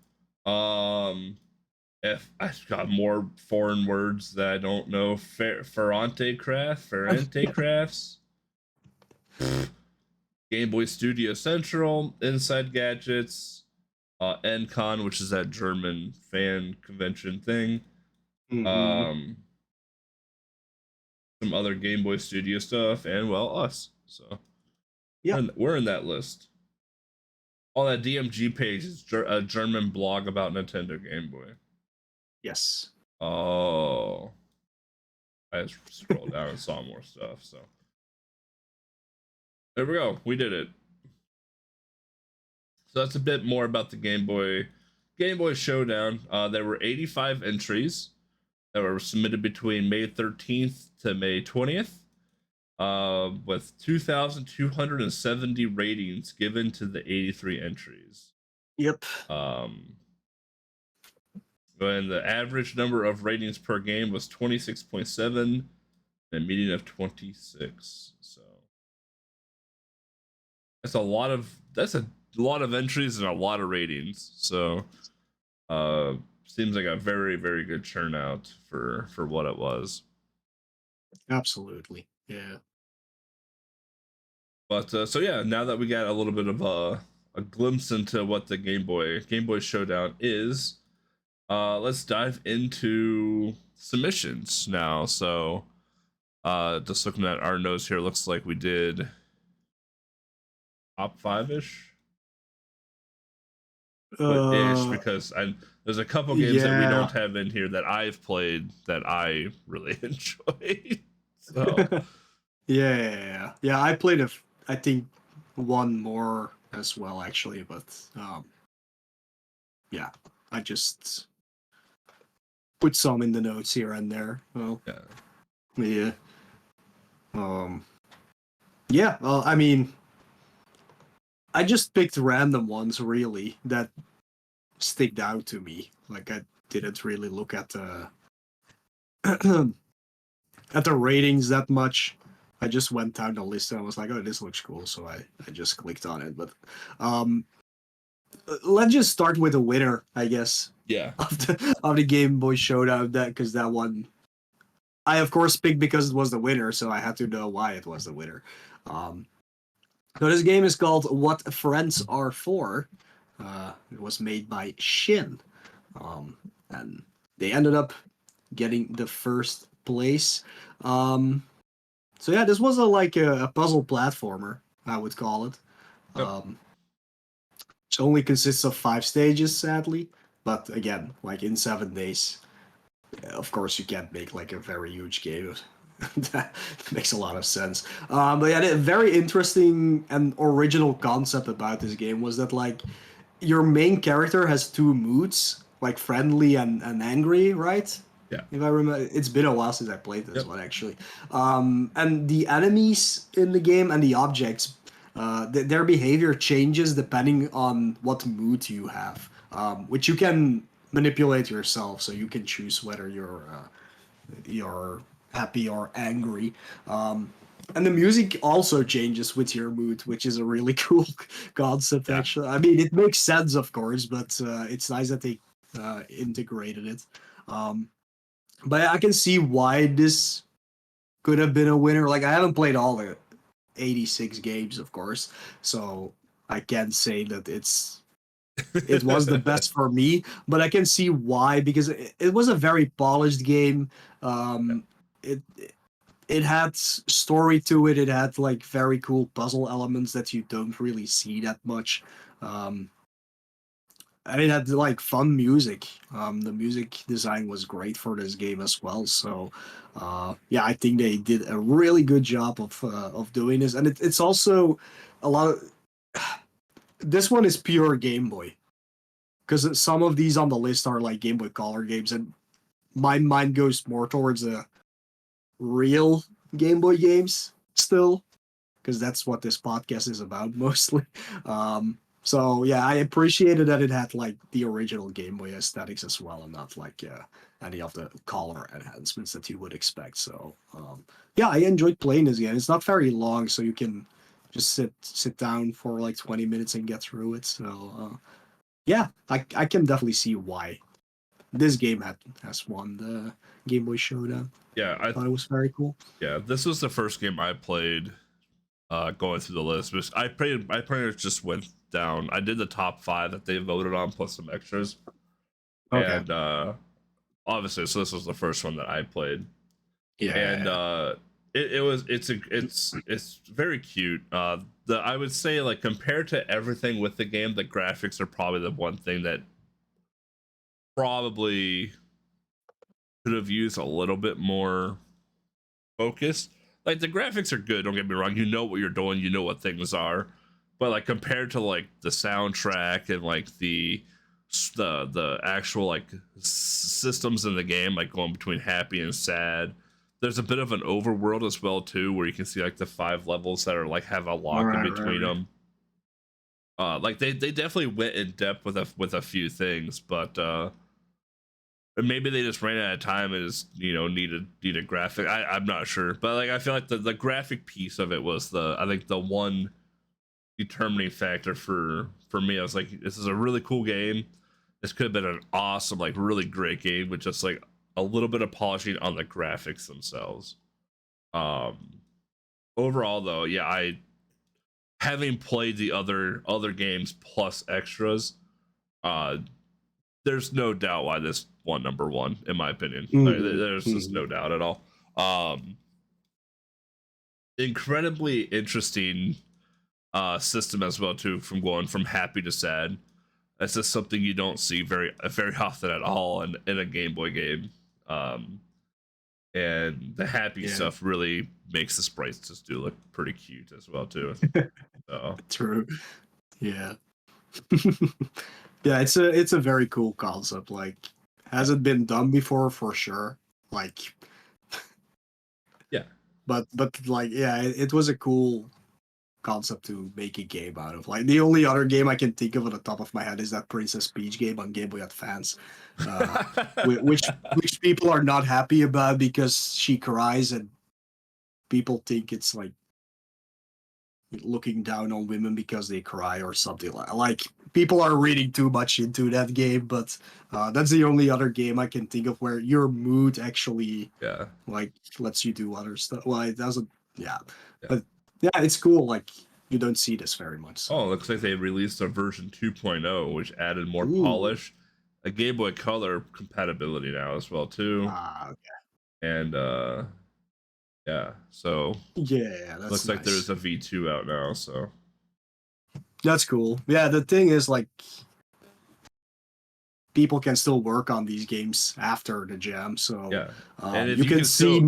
If I've got more foreign words that I don't know. Ferrante crafts. Game Boy Studio Central, Inside Gadgets, NCon, which is that German fan convention thing. Hmm. Um, some other Game Boy Studio stuff, and well, us. So Yeah. we're in that list. All that DMG page is a German blog about Nintendo Game Boy. Yes. Oh, I just scrolled down and saw more stuff. So there we go. We did it. So that's a bit more about the Game Boy Showdown. There were 85 entries that were submitted between May 13th to May 20th, with 2,270 ratings given to the 83 entries. Yep. Um, and the average number of ratings per game was 26.7, and a median of 26. So that's a lot of entries and a lot of ratings. So seems like a very very good turnout for what it was. Absolutely. Yeah. But so yeah, now that we got a little bit of a glimpse into what the Game Boy Showdown is, let's dive into submissions now. So just looking at our notes here, looks like we did top five ish, but ish Uh. because there's a couple games that we don't Yeah. have in here that I've played that I really enjoyed. So Yeah. Yeah. I played I think one more as well actually, but yeah, I just put some in the notes here and there. Well, yeah, yeah. Um. Yeah. Well, I mean, I just picked random ones really that sticked out to me. Like I didn't really look at the at the ratings that much. I just went down the list and I was like, oh, this looks cool. So I just clicked on it. But um, let's just start with the winner, I guess, yeah, of the Game Boy Showdown. That because that one, I of course picked because it was the winner, so I had to know why it was the winner. Um, so this game is called What Friends Are For. It was made by Shin, and they ended up getting the first place. Um, So yeah, this was a puzzle platformer, I would call it. yep. Um, it only consists of 5 stages, sadly. But again, like in 7 days, of course you can't make like a very huge game. That makes a lot of sense. But yeah, the very interesting and original concept about this game was that like your main character has two moods, like friendly and angry, right? Yeah. If I remember, it's been a while since I played this Yep. one actually. And the enemies in the game and the objects, their behavior changes depending on what mood you have, which you can manipulate yourself. So you can choose whether you're happy or angry. And the music also changes with your mood, which is a really cool concept, Yeah. actually. I mean, it makes sense, of course, but it's nice that they integrated it. Um, but I can see why this could have been a winner. Like, I haven't played all the 86 games, of course, so I can't say that it was the best for me, but I can see why because it was a very polished game. It it had story to it. It had like very cool puzzle elements that you don't really see that much. Um, and it had like fun music. The music design was great for this game as well. So, yeah, I think they did a really good job of doing this, and it's also a lot of. This one is pure Game Boy because some of these on the list are like Game Boy Color games, and my mind goes more towards the real Game Boy games still, because that's what this podcast is about mostly. So yeah, I appreciated that it had like the original Game Boy aesthetics as well, and not like any of the color enhancements that you would expect. So yeah, I enjoyed playing this game. It's not very long, so you can just sit down for like 20 minutes and get through it. So yeah, I can definitely see why this game has won the Game Boy Showdown. Yeah, Thought it was very cool. yeah, this was the first game I played going through the list. Which I pretty much just went down. I did the top 5 that they voted on plus some extras. Okay. And obviously, so this was the first one that I played. And Yeah. it's very cute. I would say, like, compared to everything with the game, the graphics are probably the one thing that probably could have used a little bit more focus. Like, the graphics are good, don't get me wrong. You know what you're doing, you know what things are. But like, compared to like the soundtrack and like the actual like systems in the game, like going between happy and sad, there's a bit of an overworld as well too, where you can see like the 5 levels that are like have a lock in Right, between right, them. Like they definitely went in depth with a few things, but maybe they just ran out of time and just, needed graphic. I'm not sure, but like, I feel like the graphic piece of it was I think the one determining factor for me. I was like, this is a really cool game. This could have been an awesome, like, really great game with just like a little bit of polishing on the graphics themselves. Um, Overall though, yeah, I having played the other games plus extras, uh, there's no doubt why this won number 1 in my opinion. Mhm, There's just mhm. no doubt at all. Incredibly interesting system as well too, from going from happy to sad. That's just something you don't see very often at all in a Game Boy game. Um, and the happy Yeah, stuff really makes the sprites just do look pretty cute as well too. So true. Yeah. Yeah, it's a very cool concept. Like, yeah, has it been done before? For sure. Like, yeah. but like, yeah, it was a cool concept to make a game out of. Like, the only other game I can think of at the top of my head is that Princess Peach game on Game Boy Advance, uh, which people are not happy about because she cries and people think it's like looking down on women because they cry or something like people are reading too much into that game, but that's the only other game I can think of where your mood actually Yeah, like lets you do other stuff. Well, it doesn't. Yeah, yeah. but yeah, it's cool. Like, you don't see this very much. Oh, it So looks like they released a version 2.0, which added more ooh, polish, a Game Boy Color compatibility now as well too, okay. and yeah. So Yeah, that's looks like there's nice. a V2 out now. So That's cool. Yeah, the thing is, like, people can still work on these games after the jam, so yeah, and if you can see.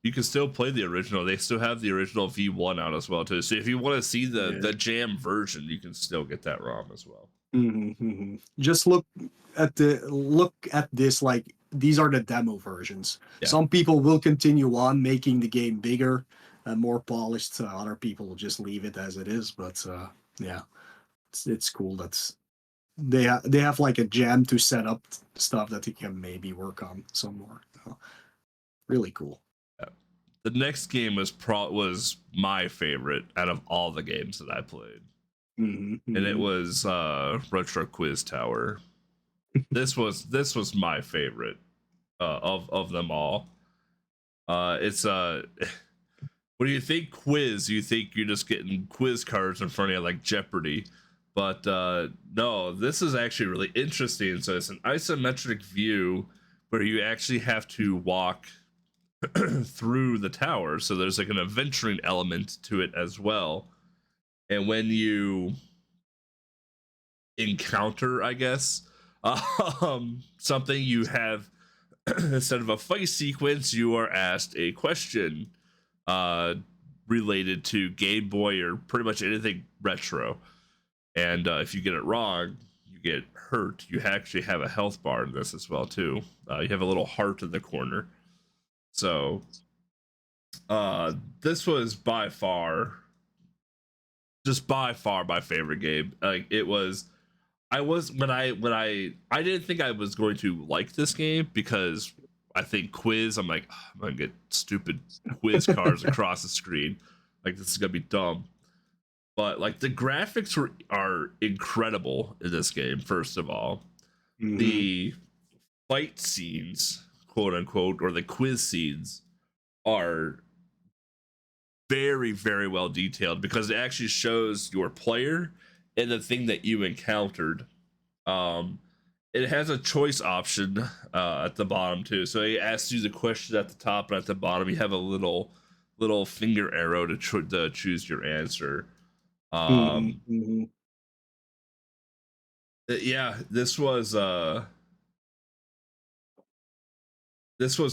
you can still play the original. They still have the original V1 out as well too. So if you want to see Yeah. the Jam version, you can still get that ROM as well. Just look at this like these are the demo versions. Yeah, Some people will continue on making the game bigger and more polished. Other people will just leave it as it is. But yeah, it's cool. They have like a jam to set up stuff that you can maybe work on some more. Really cool. yeah. the next game was my favorite out of all the games that I played, and it was Retro Quiz Tower. This was my favorite of them all. It's when you think quiz, you think you're just getting quiz cards in front of you like Jeopardy. But no, this is actually really interesting. So it's an isometric view where you actually have to walk through the tower. So there's like an adventuring element to it as well. And when you encounter, I guess, something, you have instead of a fight sequence, you are asked a question related to Game Boy or pretty much anything retro. And if you get it wrong, you get hurt. You actually have a health bar in this as well too. You have a little heart in the corner. So this was by far my favorite game. Like it was. I was when I didn't think I was going to like this game because I think quiz. I'm like, "Oh, I'm gonna get stupid quiz cards across the screen. Like this is gonna be dumb. But like the graphics are incredible in this game. First of all, the fight scenes, quote unquote, or the quiz scenes are very, very well detailed because it actually shows your player and the thing that you encountered. It has a choice option at the bottom too. So it asks you the question at the top, and at the bottom you have a little finger arrow to choose your answer. Yeah, this was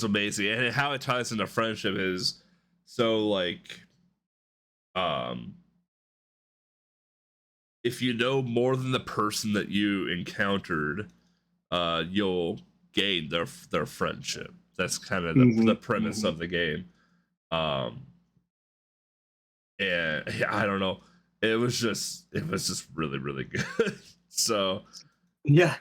amazing, and how it ties into friendship is so like if you know more than the person that you encountered, you'll gain their friendship. That's kind of the premise of the game. And yeah, I don't know. It was just really, really good. So yeah,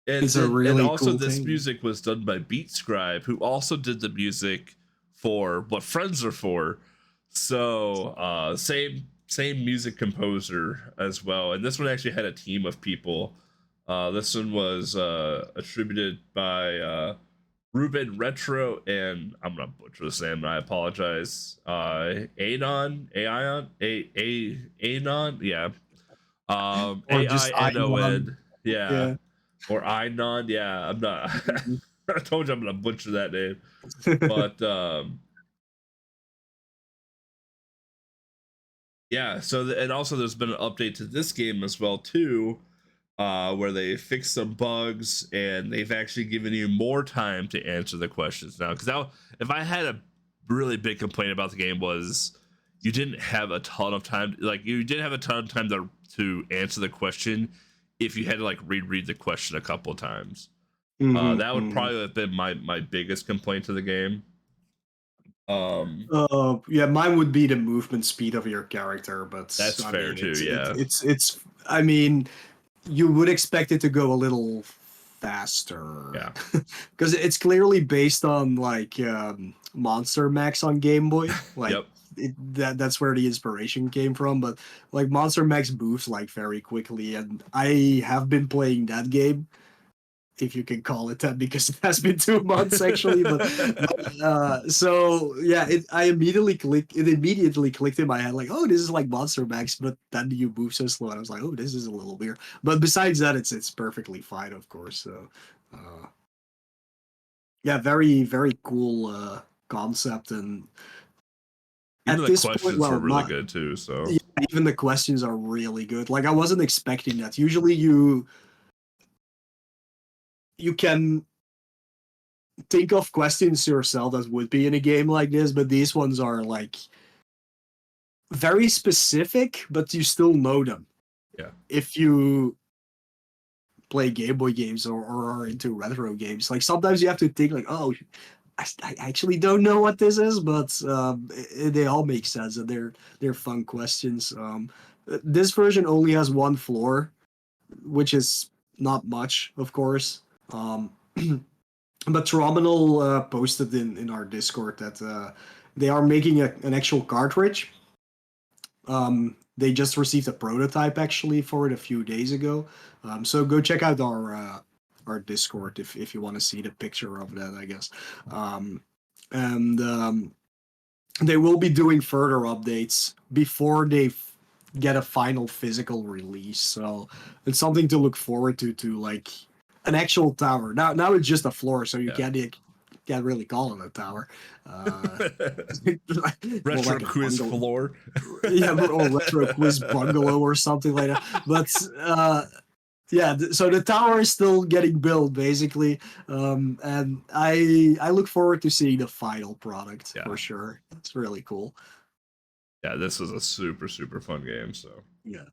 it's a and really also cool this thing. music was done by Beat Scribe, who also did the music for What Friends Are For. So same music composer as well. And this one actually had a team of people. This one was attributed by Ruben Retro, and I'm gonna butcher this name, and I apologize. Anon, yeah. Or just Ainon, yeah, yeah. or Ainon, yeah. I'm not. Mhm. I told you I'm gonna butcher that name, but yeah. So and also there's been an update to this game as well too, where they fixed some bugs and they've actually given you more time to answer the questions now. Because if I had a really big complaint about the game was you didn't have a ton of time, like you didn't have a ton of time to answer the question if you had to like reread the question a couple of times. That would probably have been my biggest complaint to the game. Yeah, mine would be the movement speed of your character, but That's I fair mean, too. Yeah. it's. I mean, you would expect it to go a little faster Yeah. because it's clearly based on like Monster Max on Game Boy. Like Yep. that's where the inspiration came from. But like Monster Max moves like very quickly, and I have been playing that game, if you can call it that, because it has been 2 months actually. But so yeah, it immediately clicked in my head like, oh, this is like Monster Max, but then you move so slow, and I was like, oh, this is a little weird. But besides that, it's perfectly fine, of course. So yeah, very very cool concept. And Even at the this point, questions were well, really not good too. So yeah, even the questions are really good. Like I wasn't expecting that. Usually you can think of questions yourself that would be in a game like this, but these ones are like very specific, but you still know them. yeah. If you play Game Boy games or are into retro games, like sometimes you have to think like, oh, I actually don't know what this is, but they all make sense and they're fun questions. This version only has one floor, which is not much, of course. But Terminal posted in our Discord that they are making an actual cartridge. They just received a prototype actually for it a few days ago. So go check out our Discord if you want to see the picture of that, I guess. And they will be doing further updates before they get a final physical release. So it's something to look forward to like an actual tower. Now it's just a floor, so you Yeah. can't really call it a tower. Uh, more Retro like a quiz bungalow. floor. Yeah, or retro quiz bungalow or something like that. But yeah, so the tower is still getting built basically, and I look forward to seeing the final product Yeah. for sure. It's really cool. Yeah, this is a super, super fun game, so Yeah.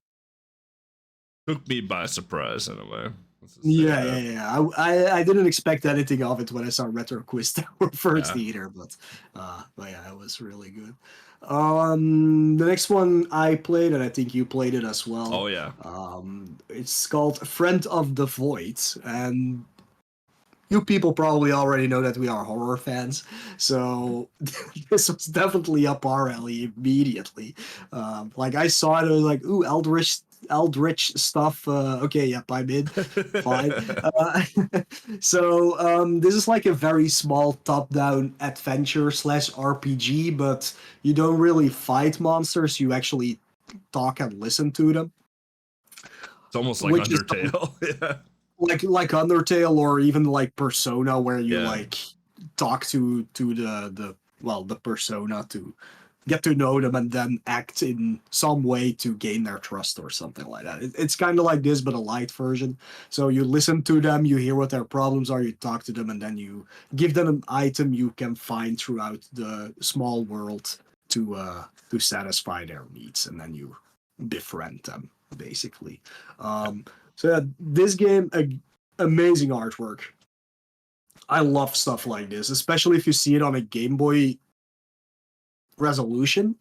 took me by surprise in a way. Let's just say Yeah, yeah, that. yeah. I didn't expect anything of it when I saw Retro Quiz Tower first Yeah. either, but yeah, it was really good. The next one I played, and I think you played it as Oh well. yeah. It's called Friend of the Void, and you people probably already know that we are horror fans, so this was definitely up our alley immediately. Like I saw it, I was like, "Ooh, Eldritch stuff." Okay, yep, I'm in. Fine. So this is like a very small top-down adventure slash RPG, but you don't really fight monsters. You actually talk and listen to them, It's almost like which is Undertale. Yeah. like Undertale or even like Persona, where you Yeah. like talk to the persona to get to know them and then act in some way to gain their trust or something like that. It's kind of like this, but a light version. So you listen to them, you hear what their problems are, you talk to them, and then you give them an item you can find throughout the small world to satisfy their needs, and then you befriend them basically. So yeah, this game, amazing artwork. I love stuff like this, especially if you see it on a Game Boy resolution.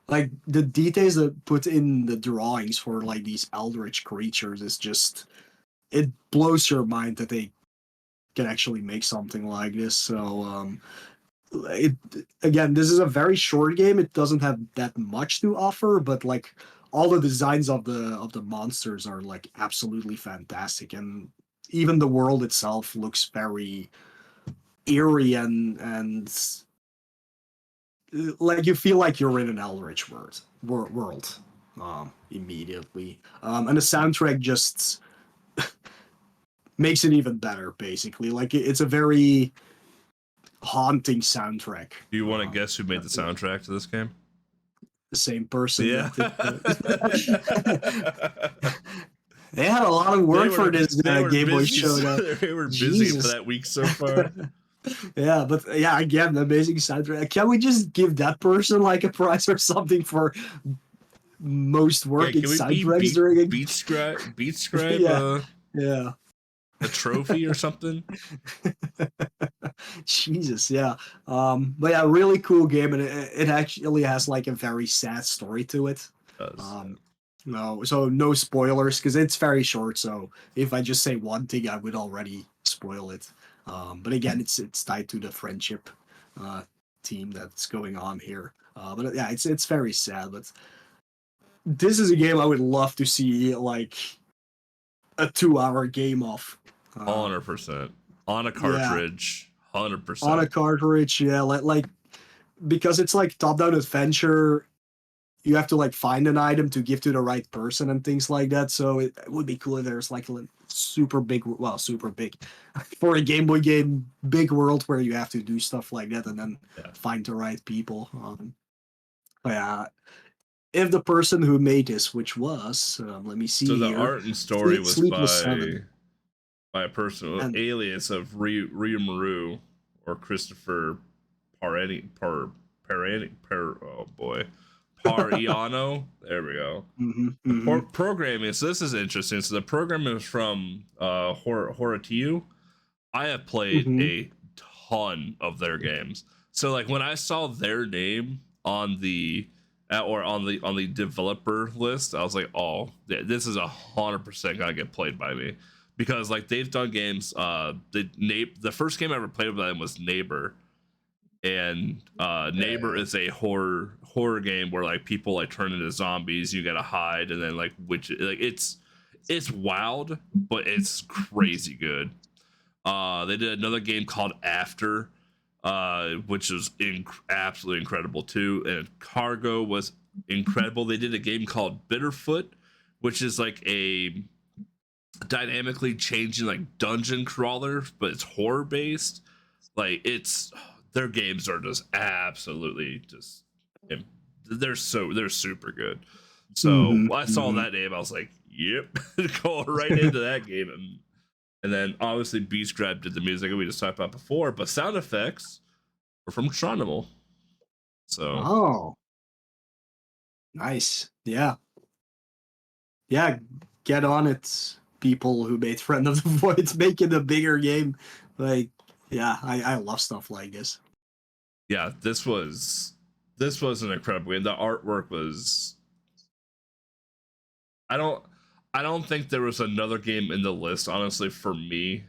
Like the details that put in the drawings for like these eldritch creatures is just, it blows your mind that they can actually make something like this. So it again, this is a very short game. It doesn't have that much to offer, but like all the designs of the monsters are like absolutely fantastic, and even the world itself looks very eerie and like you feel like you're in an Eldritch world immediately. And the soundtrack just makes it even better, basically. Like it's a very haunting soundtrack. Do you want to guess who made the soundtrack to this game? The same person Yeah. that did they had a lot of work for this they were Game Boy busy. showdown. They were busy for Jesus. that week so far. Yeah, but yeah, again, amazing soundtrack. Can we just give that person like a prize or something for most Yeah, work in can we be soundtracks during beat scribe yeah, yeah. a trophy or something? Jesus, yeah. But yeah, really cool game, and it actually has like a very sad story to it. Does No, so no spoilers because it's very short. So if I just say one thing, I would already spoil it. But again, it's tied to the friendship uh, team that's going on here. But yeah, it's very sad. But this is a game I would love to see like a 2 hour game of. Uh, 100% on a yeah, cartridge. on a 100%. cartridge. Yeah, like because it's like top-down adventure. You have to like find an item to give to the right person and things like that. So it would be cool if there's like a super big, well, super big for a Game Boy game, big world where you have to do stuff like that and then Yeah. find the right people. But yeah, if the person who made this, which was, let me So see the here, art and story was Sleepless Seven, by a person with and alias of Ryumaru or Christopher oh boy, Pariano. There we go. mhm, The mhm, programming. So this is interesting. So the programming is from Horatiu. I have played mhm. a ton of their games. So like when I saw their name on the or on the developer list, I was like, oh, this is 100% gonna get played by me because like they've done games. The first game I ever played with them was Neighbor, and Neighbor is a horror game where like people like turn into zombies. You gotta hide, and then like it's wild, but it's crazy good. They did another game called After, which was absolutely incredible too. And Cargo was incredible. They did a game called Bitterfoot, which is like a dynamically changing like dungeon crawler, but it's horror based. Like it's their games are just absolutely just they're super good. So Mm-hmm. when I saw Mm-hmm. that name, I was like, "Yep, go right into that game." And then obviously Beast Grab did the music we just talked about before, but sound effects were from Tronimal. So Oh, nice. Yeah. Yeah. Get on it, people who made Friend of the Void, making a bigger game. Like, yeah, I love stuff like this. yeah, this was an incredible game. The artwork was I don't I don't think there was another game in the list, honestly, for me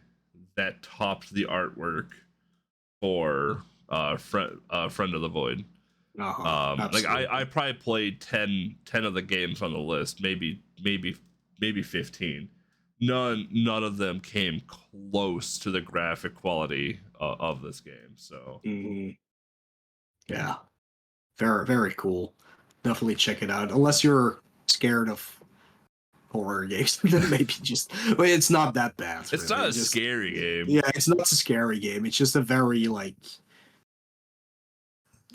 that topped the artwork for Friend of the Void. Uh-huh. Like I Absolutely. probably played 10 of the games on the list, maybe 15. None of them came close to the graphic quality of this game. So Hmm. Yeah. Very, very cool. Definitely check it out. Unless you're scared of horror games, then maybe just. Well, it's not that bad, it's really. not a Just scary game. yeah, it's not a scary game. It's just a very like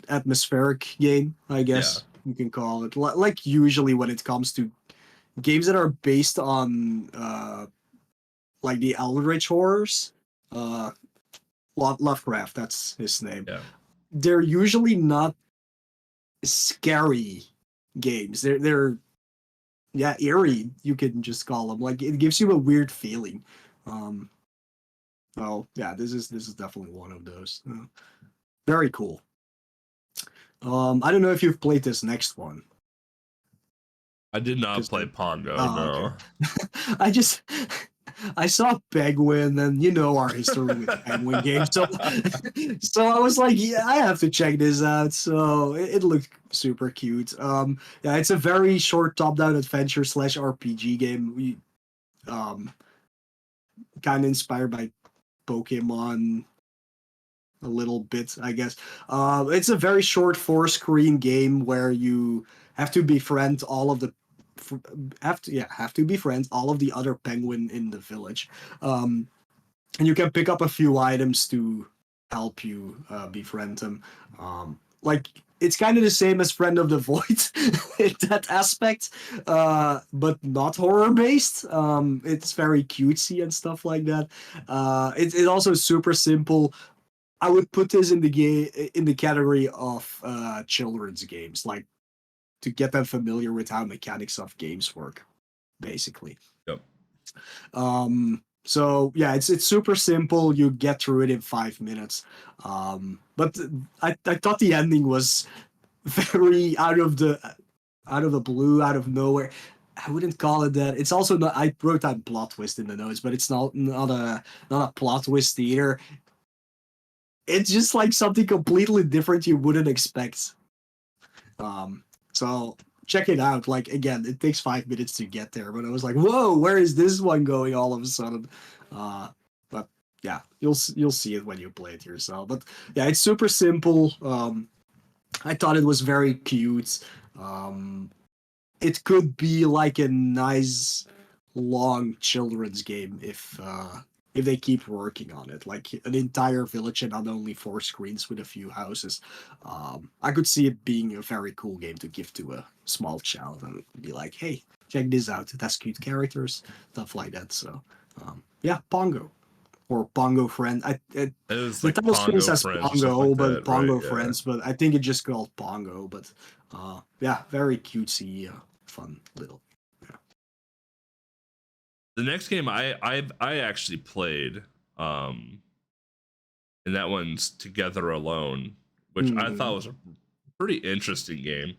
atmospheric game, I Yeah. guess you can call it. Like usually when it comes to games that are based on like the Eldritch horrors, uh, Lovecraft, that's his name. Yeah. They're usually not scary games. They're yeah, eerie, you can just call them. Like it gives you a weird feeling. Um, oh yeah, this is definitely one of those. Very cool. I don't know if you've played this next one I did not because play Pongo, oh okay. no. I just I saw Penguin, and you know our history with Penguin games, so so I was like, yeah, I have to check this out. So it looked super cute. Yeah, it's a very short top-down adventure slash RPG game. We um kind of inspired by Pokemon a little bit, I guess. It's a very short four-screen game where you have to befriend all of the have to befriend all of the other penguin in the village, and you can pick up a few items to help you befriend them. Like it's kind of the same as Friend of the Void in that aspect, but not horror based. It's very cutesy and stuff like that. It also super simple. I would put this in the game in the category of children's games, like to get them familiar with how mechanics of games work, basically. Yep. So yeah, it's super simple. You get through it in 5 minutes. But I thought the ending was very out of the blue, out of nowhere. I wouldn't call it that. It's also not. I wrote that plot twist in the notes, but it's not a plot twist either. It's just like something completely different you wouldn't expect. So check it out. Like again, it takes 5 minutes to get there, but I was like, whoa, where is this one going all of a sudden? But yeah, you'll see it when you play it yourself. But yeah, it's super simple. I thought it was very cute. Um, it could be like a nice long children's game if they keep working on it, like an entire village and not only four screens with a few houses. I could see it being a very cool game to give to a small child and be like, "Hey, check this out. It has cute characters, stuff like that." So, yeah, Pongo or Pongo Friend. It was The like title screen Pongo says Friends or something Pongo, like but that, right? Pongo Yeah. Friends, but I think it just called Pongo. But yeah, very cutesy, fun little. Yeah. The next game I actually played, um, and that one's Together Alone, which I thought Mhm. was a pretty interesting game.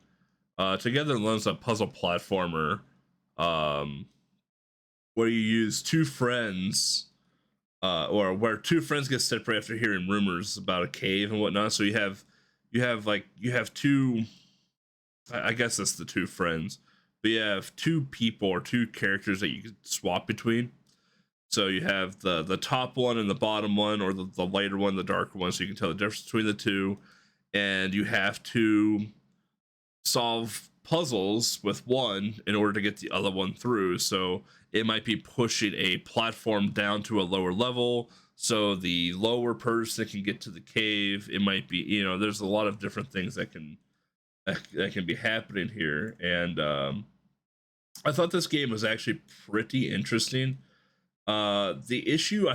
Together Alone's a puzzle platformer. Um, where you use two friends, or where two friends get separated after hearing rumors about a cave and whatnot. So you have two. I guess that's the two friends, but you have two people or two characters that you can swap between. So you have the top one and the bottom one, or the lighter one, the darker one, so you can tell the difference between the two. And you have to solve puzzles with one in order to get the other one through. So it might be pushing a platform down to a lower level so the lower person can get to the cave. It might be, there's a lot of different things that can be happening here. And I thought this game was actually pretty interesting. The issue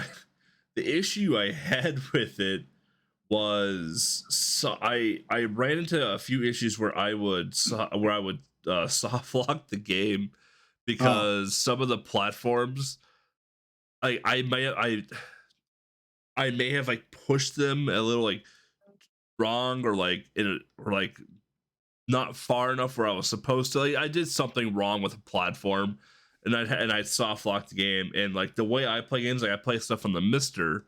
I had with it was, so I ran into a few issues where I would soft lock the game Oh, because some of the platforms I may have like pushed them a little like wrong, or like or like not far enough where I was supposed to. Like, I did something wrong with a platform, and I soft locked the game. And like the way I play games, like I play stuff on the Mister,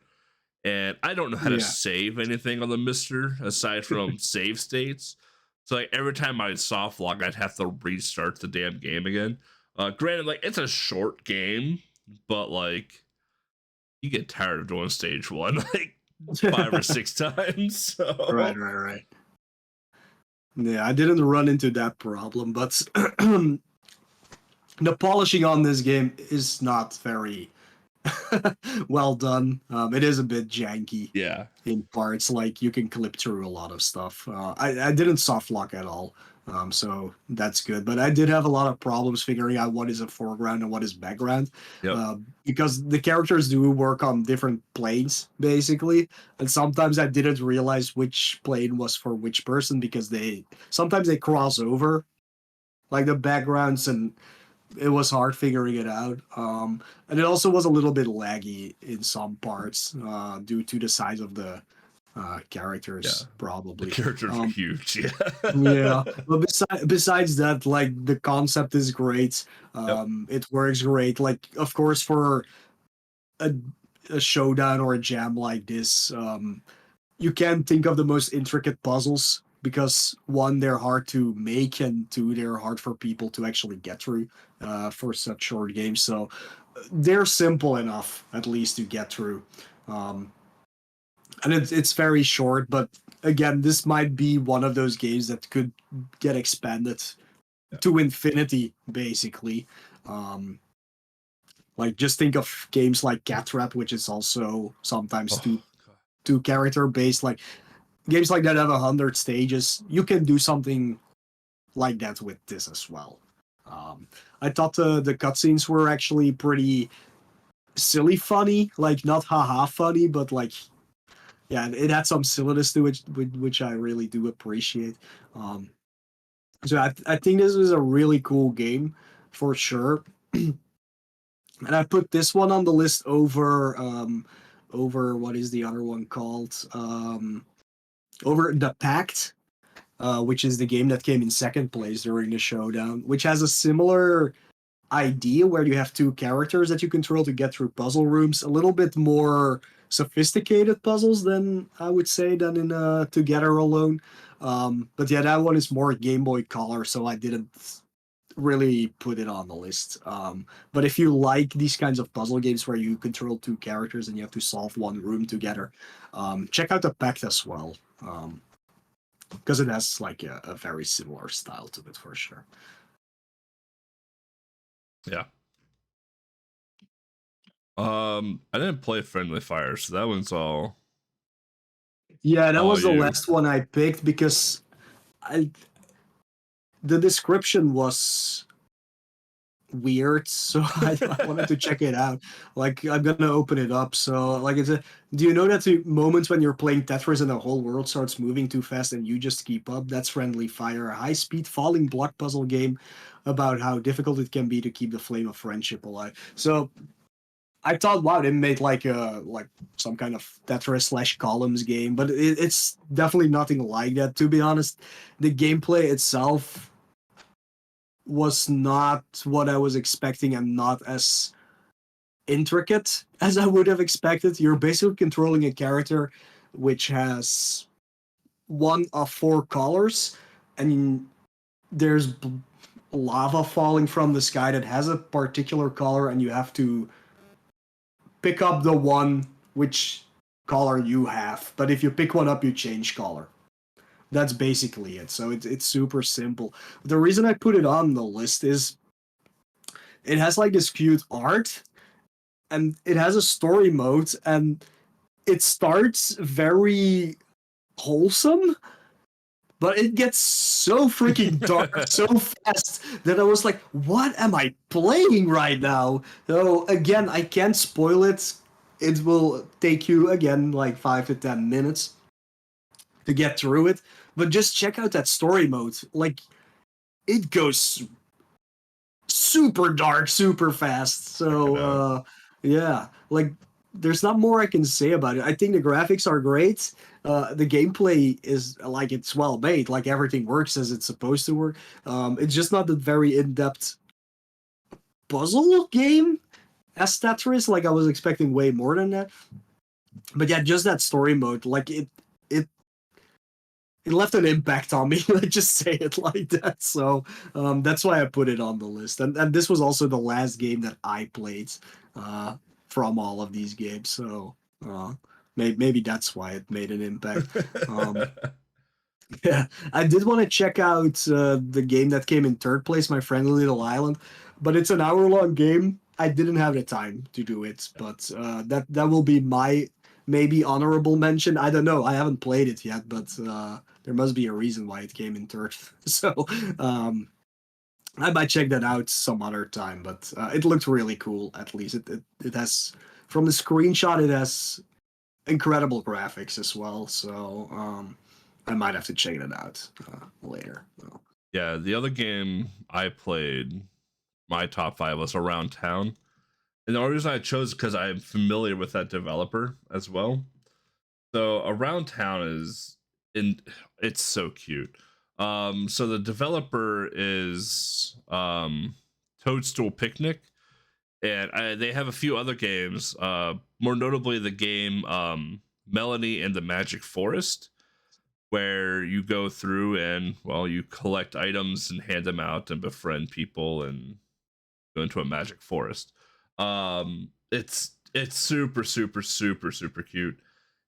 and I don't know how to yeah. save anything on the Mister aside from save states. So like every time I soft lock, I'd have to restart the damn game again. Granted, like it's a short game, but like you get tired of doing stage one like 5 or 6 times. Right, So right, right. Yeah, I didn't run into that problem, but the polishing on this game is not very well done. It is a bit janky yeah, in parts. Like you can clip through a lot of stuff. I didn't soft lock at all, so that's good. But I did have a lot of problems figuring out what is a foreground and what is background, yep. because the characters do work on different planes basically, and sometimes I didn't realize which plane was for which person because they sometimes they cross over, like the backgrounds, and it was hard figuring it out. And it also was a little bit laggy in some parts due to the size of the Yeah, characters, the probably. characters are huge. Yeah, Yeah. but besides that, like the concept is great. Yep. It works great. Like, of course, for a, a showdown or a jam like this, you can think of the most intricate puzzles because one, they're hard to make, and two, they're hard for people to actually get through for such short games. So they're simple enough, at least, to get through. Um, and it's very short, but again, this might be one of those games that could get expanded Yeah. to infinity, basically. Um, like just think of games like Cat Trap, which is also sometimes Oh God. two character based. Like games like that have 100 stages. You can do something like that with this as well. I thought the cutscenes were actually pretty silly funny, like not haha funny, but like yeah, it had some silliness to it, which I really do appreciate. Um, so I think this is a really cool game for sure, and I put this one on the list over over what is the other one called, over the Pact, which is the game that came in second place during the showdown, which has a similar idea where you have two characters that you control to get through puzzle rooms. A little bit more sophisticated puzzles than I would say than in Together Alone. But yeah, that one is more Game Boy Color, so I didn't really put it on the list. But if you like these kinds of puzzle games where you control two characters and you have to solve one room together, check out the Pact as well. Because it has like a very similar style to it for sure. Yeah. I didn't play Friendly Fire, so that one's Yeah, that all was the you. last one I picked because I the description was weird, so I wanted to check it out. Like I'm gonna open it up. So like it's a. Do you know that the moments when you're playing Tetris and the whole world starts moving too fast and you just keep up? That's Friendly Fire, a high-speed falling block puzzle game about how difficult it can be to keep the flame of friendship alive. So I thought, wow, they made like some kind of Tetris slash columns game, but it's definitely nothing like that. To be honest, the gameplay itself was not what I was expecting, and not as intricate as I would have expected. You're basically controlling a character which has one of 4 colors, and there's lava falling from the sky that has a particular color, and you have to pick up the one which color you have. But if you pick one up, you change color. That's basically it. So it's super simple. The reason I put it on the list is it has like this cute art, and it has a story mode, and it starts very wholesome, but it gets so freaking dark so fast that I was like, what am I playing right now? So again, I can't spoil it. It will take you again like 5 to 10 minutes to get through it. But just check out that story mode. Like, it goes super dark, super fast. So yeah, like there's not more I can say about it. I think the graphics are great. The gameplay is like it's well made, like everything works as it's supposed to work. It's just not a very in-depth puzzle game as Tetris. Like I was expecting way more than that. But yeah, just that story mode, like it it left an impact on me. Let's just say it like that. So that's why I put it on the list. And this was also the last game that I played uh, from all of these games. So maybe that's why it made an impact. Um, yeah, I did want to check out the game that came in third place, My Friendly Little Island, but it's an hour-long game. I didn't have the time to do it, but that will be my maybe honorable mention. I don't know. I haven't played it yet, but there must be a reason why it came in third. So um, I might check that out some other time. But it looked really cool. At least it has from the screenshot. It has incredible graphics as well. So I might have to check that out later. So. Yeah, the other game I played, my top 5 was Around Town. And the only reason I chose because I'm familiar with that developer as well. So Around Town is it's so cute. So the developer is Toadstool Picnic, and they have a few other games. More notably, the game Melanie and the Magic Forest, where you go through and well, you collect items and hand them out and befriend people and go into a magic forest. It's super super super super cute,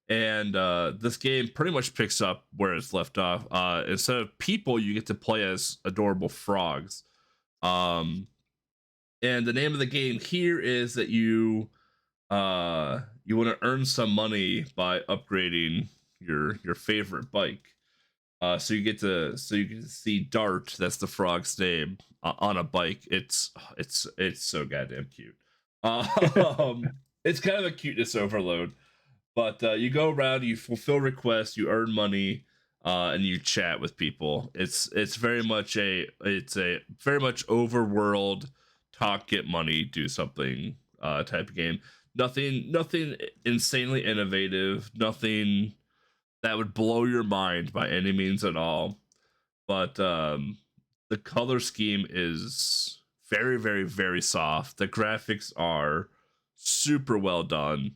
and this game pretty much picks up where it's left off. Instead of people, you get to play as adorable frogs. Um, and the name of the game here is that you want to earn some money by upgrading your favorite bike. So you get to see Dart, that's the frog's name, on a bike. It's so goddamn cute. It's kind of a cuteness overload. But you go around, you fulfill requests, you earn money, and you chat with people. It's a very much overworld talk, get money, do something type of game. Nothing insanely innovative. Nothing that would blow your mind by any means at all. But the color scheme is very very very soft. The graphics are super well done.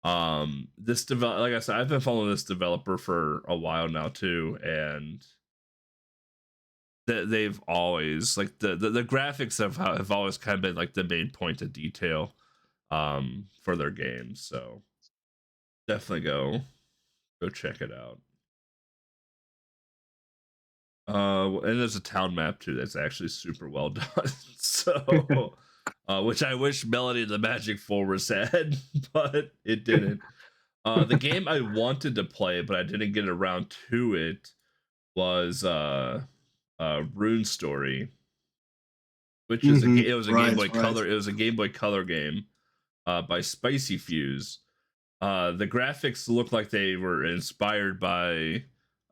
Like I said, I've been following this developer for a while now too, and they've always like the graphics have always kind of been like the main point of detail for their games. So definitely go check it out. And there's a town map too that's actually super well done. So which I wish Melody the Magic Forest had, but it didn't. The game I wanted to play, but I didn't get around to it, was Rune Story, which is Mm-hmm. it was a Game Right, Boy right. Color. It was a Game Boy Color game by Spicy Fuse. The graphics look like they were inspired by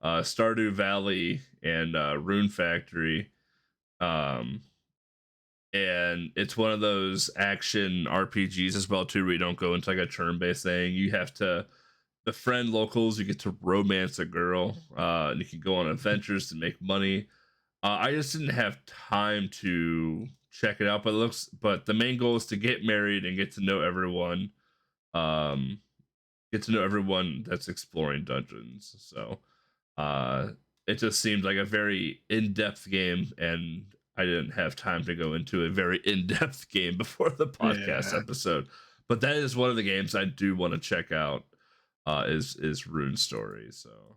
Stardew Valley and Rune Factory. Um, and it's one of those action RPGs as well too, where you don't go into like a turn-based thing. You have to befriend locals. You get to romance a girl, and you can go on adventures to make money. I just didn't have time to check it out. But the main goal is to get married and get to know everyone. Um, get to know everyone that's exploring dungeons. So, uh, it just seemed like a very in-depth game, and I didn't have time to go into a very in-depth game before the podcast Yeah. episode. But that is one of the games I do want to check out. Is Rune Story. So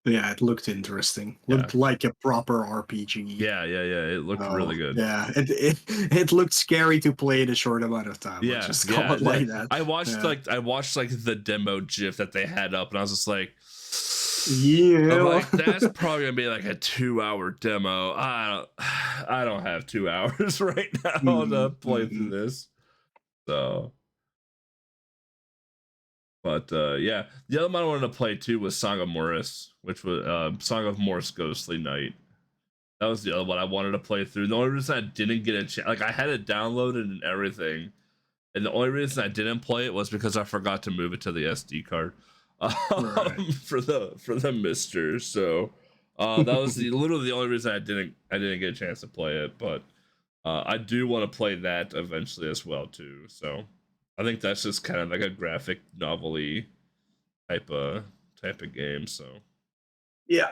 Yeah, it looked interesting. yeah, Looked like a proper RPG. yeah. It looked Oh, really good. yeah. It looked scary to play in a short amount of time. Let's just call it Yeah. like that. Yeah. I watched like the demo GIF that they had up, and I was just like, I'm Yeah. like, that's probably gonna be like a 2 hour demo. I don't have 2 hours right now to Mhm, play through mhm. this. So, but yeah, the other one I wanted to play too was Song of Morris, which was Song of Morris Ghostly Night. That was the other one I wanted to play through. The only reason I didn't get a chance, like I had it downloaded and everything, and the only reason I didn't play it was because I forgot to move it to the SD card Right. for the Mister. So that was literally the only reason I didn't get a chance to play it. But I do want to play that eventually as well too. So I think that's just kind of like a graphic novelty type of game. So Yeah.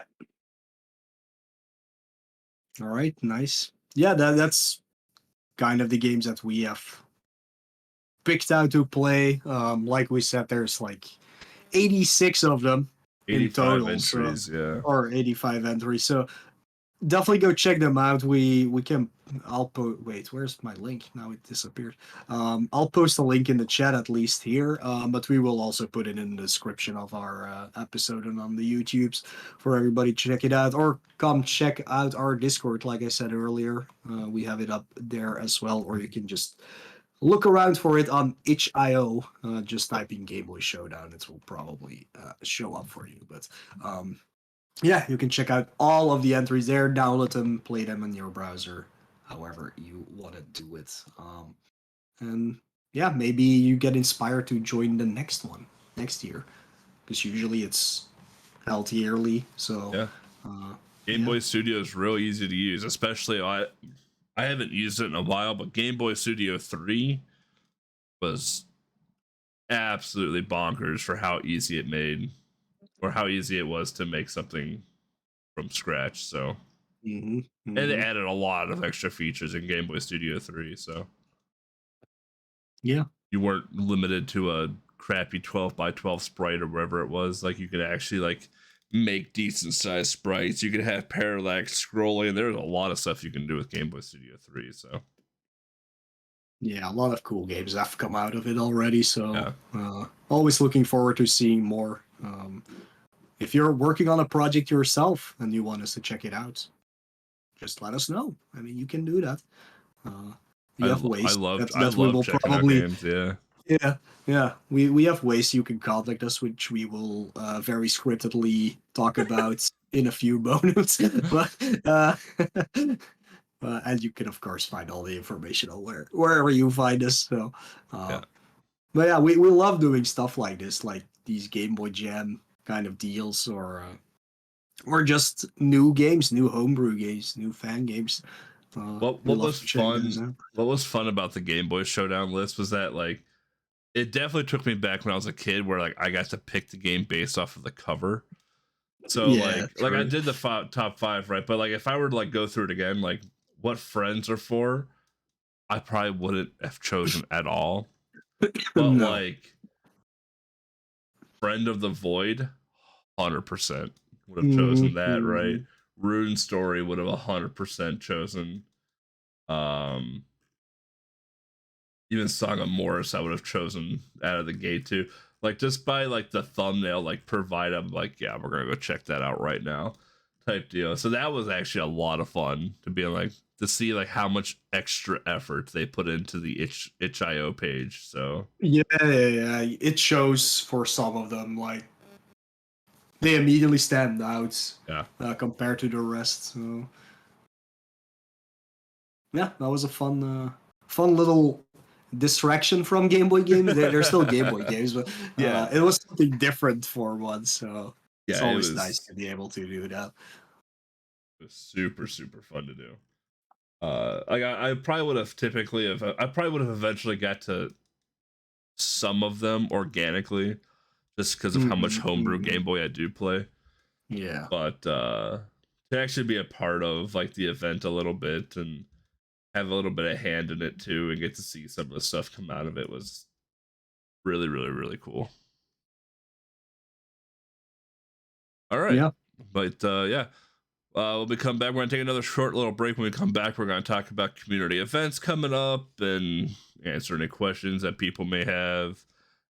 All right. Nice. Yeah, that's kind of the games that we have picked out to play. Like we said, there's like 86 of them in 85 total, so entries, yeah. or 85 entries. So definitely go check them out. We can. Wait, where's my link? Now it disappeared. I'll post a link in the chat at least here, but we will also put it in the description of our episode and on the YouTubes for everybody to check it out, or come check out our Discord. Like I said earlier, we have it up there as well, or you can just look around for it on itch.io. Just type in Game Boy Showdown; it will probably show up for you. But yeah, you can check out all of the entries there, download them, play them in your browser, however you want to do it. And yeah, maybe you get inspired to join the next one next year, because usually it's held yearly. So Yeah. uh, Game yeah, Boy Studio is real easy to use, especially I haven't used it in a while, but Game Boy Studio 3 was absolutely bonkers for how easy it made, or how easy it was to make something from scratch. So, hmm and they hmm added a lot of extra features in Game Boy Studio 3, so yeah, you weren't limited to a crappy 12 by 12 sprite or whatever it was. Like you could actually like make decent sized sprites. You could have parallax scrolling. There's a lot of stuff you can do with Game Boy Studio 3. So yeah, a lot of cool games have come out of it already. So yeah, always looking forward to seeing more. If you're working on a project yourself and you want us to check it out, just let us know. I mean, you can do that. We have ways I that we love will checking out probably, games. Yeah, yeah, yeah. We have ways you can contact us, which we will very scriptedly talk about in a few moments. But and you can of course find all the information on wherever you find us. So, yeah. uh, but yeah, we love doing stuff like this, like these Game Boy Jam kind of deals, or just new games, new homebrew games, new fan games. We What love was to check those fun? out. What was fun about the Game Boy Showdown list was that like it definitely took me back when I was a kid, where like I got to pick the game based off of the cover. So Yeah, like I true. did the top five, right? But like if I were to like go through it again, like what friends are for, I probably wouldn't have chosen at all. But No. like Friend of the Void, 100% would have chosen hmm that, right? hmm Rune Story would have 100% chosen. Um, Even Song of Morris, I would have chosen out of the gate too. Like just by like the thumbnail, like provide, I'm like, yeah, we're gonna go check that out right now, type deal. So that was actually a lot of fun to be like to see like how much extra effort they put into the itch.io page. So Yeah. It shows for some of them, like they immediately stand out yeah, compared to the rest. So yeah, that was a fun little distraction from Game Boy games. They're still Game Boy games, but yeah, it was something different for once. So it's yeah. always nice to be able to do that. It was super fun to do. Like I probably would have I probably would have eventually got to some of them organically, just because of how much homebrew Game Boy I do play. Yeah. But to actually be a part of like the event a little bit and have a little bit of hand in it too, and get to see some of the stuff come out of it was really, really, really cool. All right, Yeah. but yeah. When we come back, we're going to take another short little break. When we come back, we're going to talk about community events coming up and answer any questions that people may have.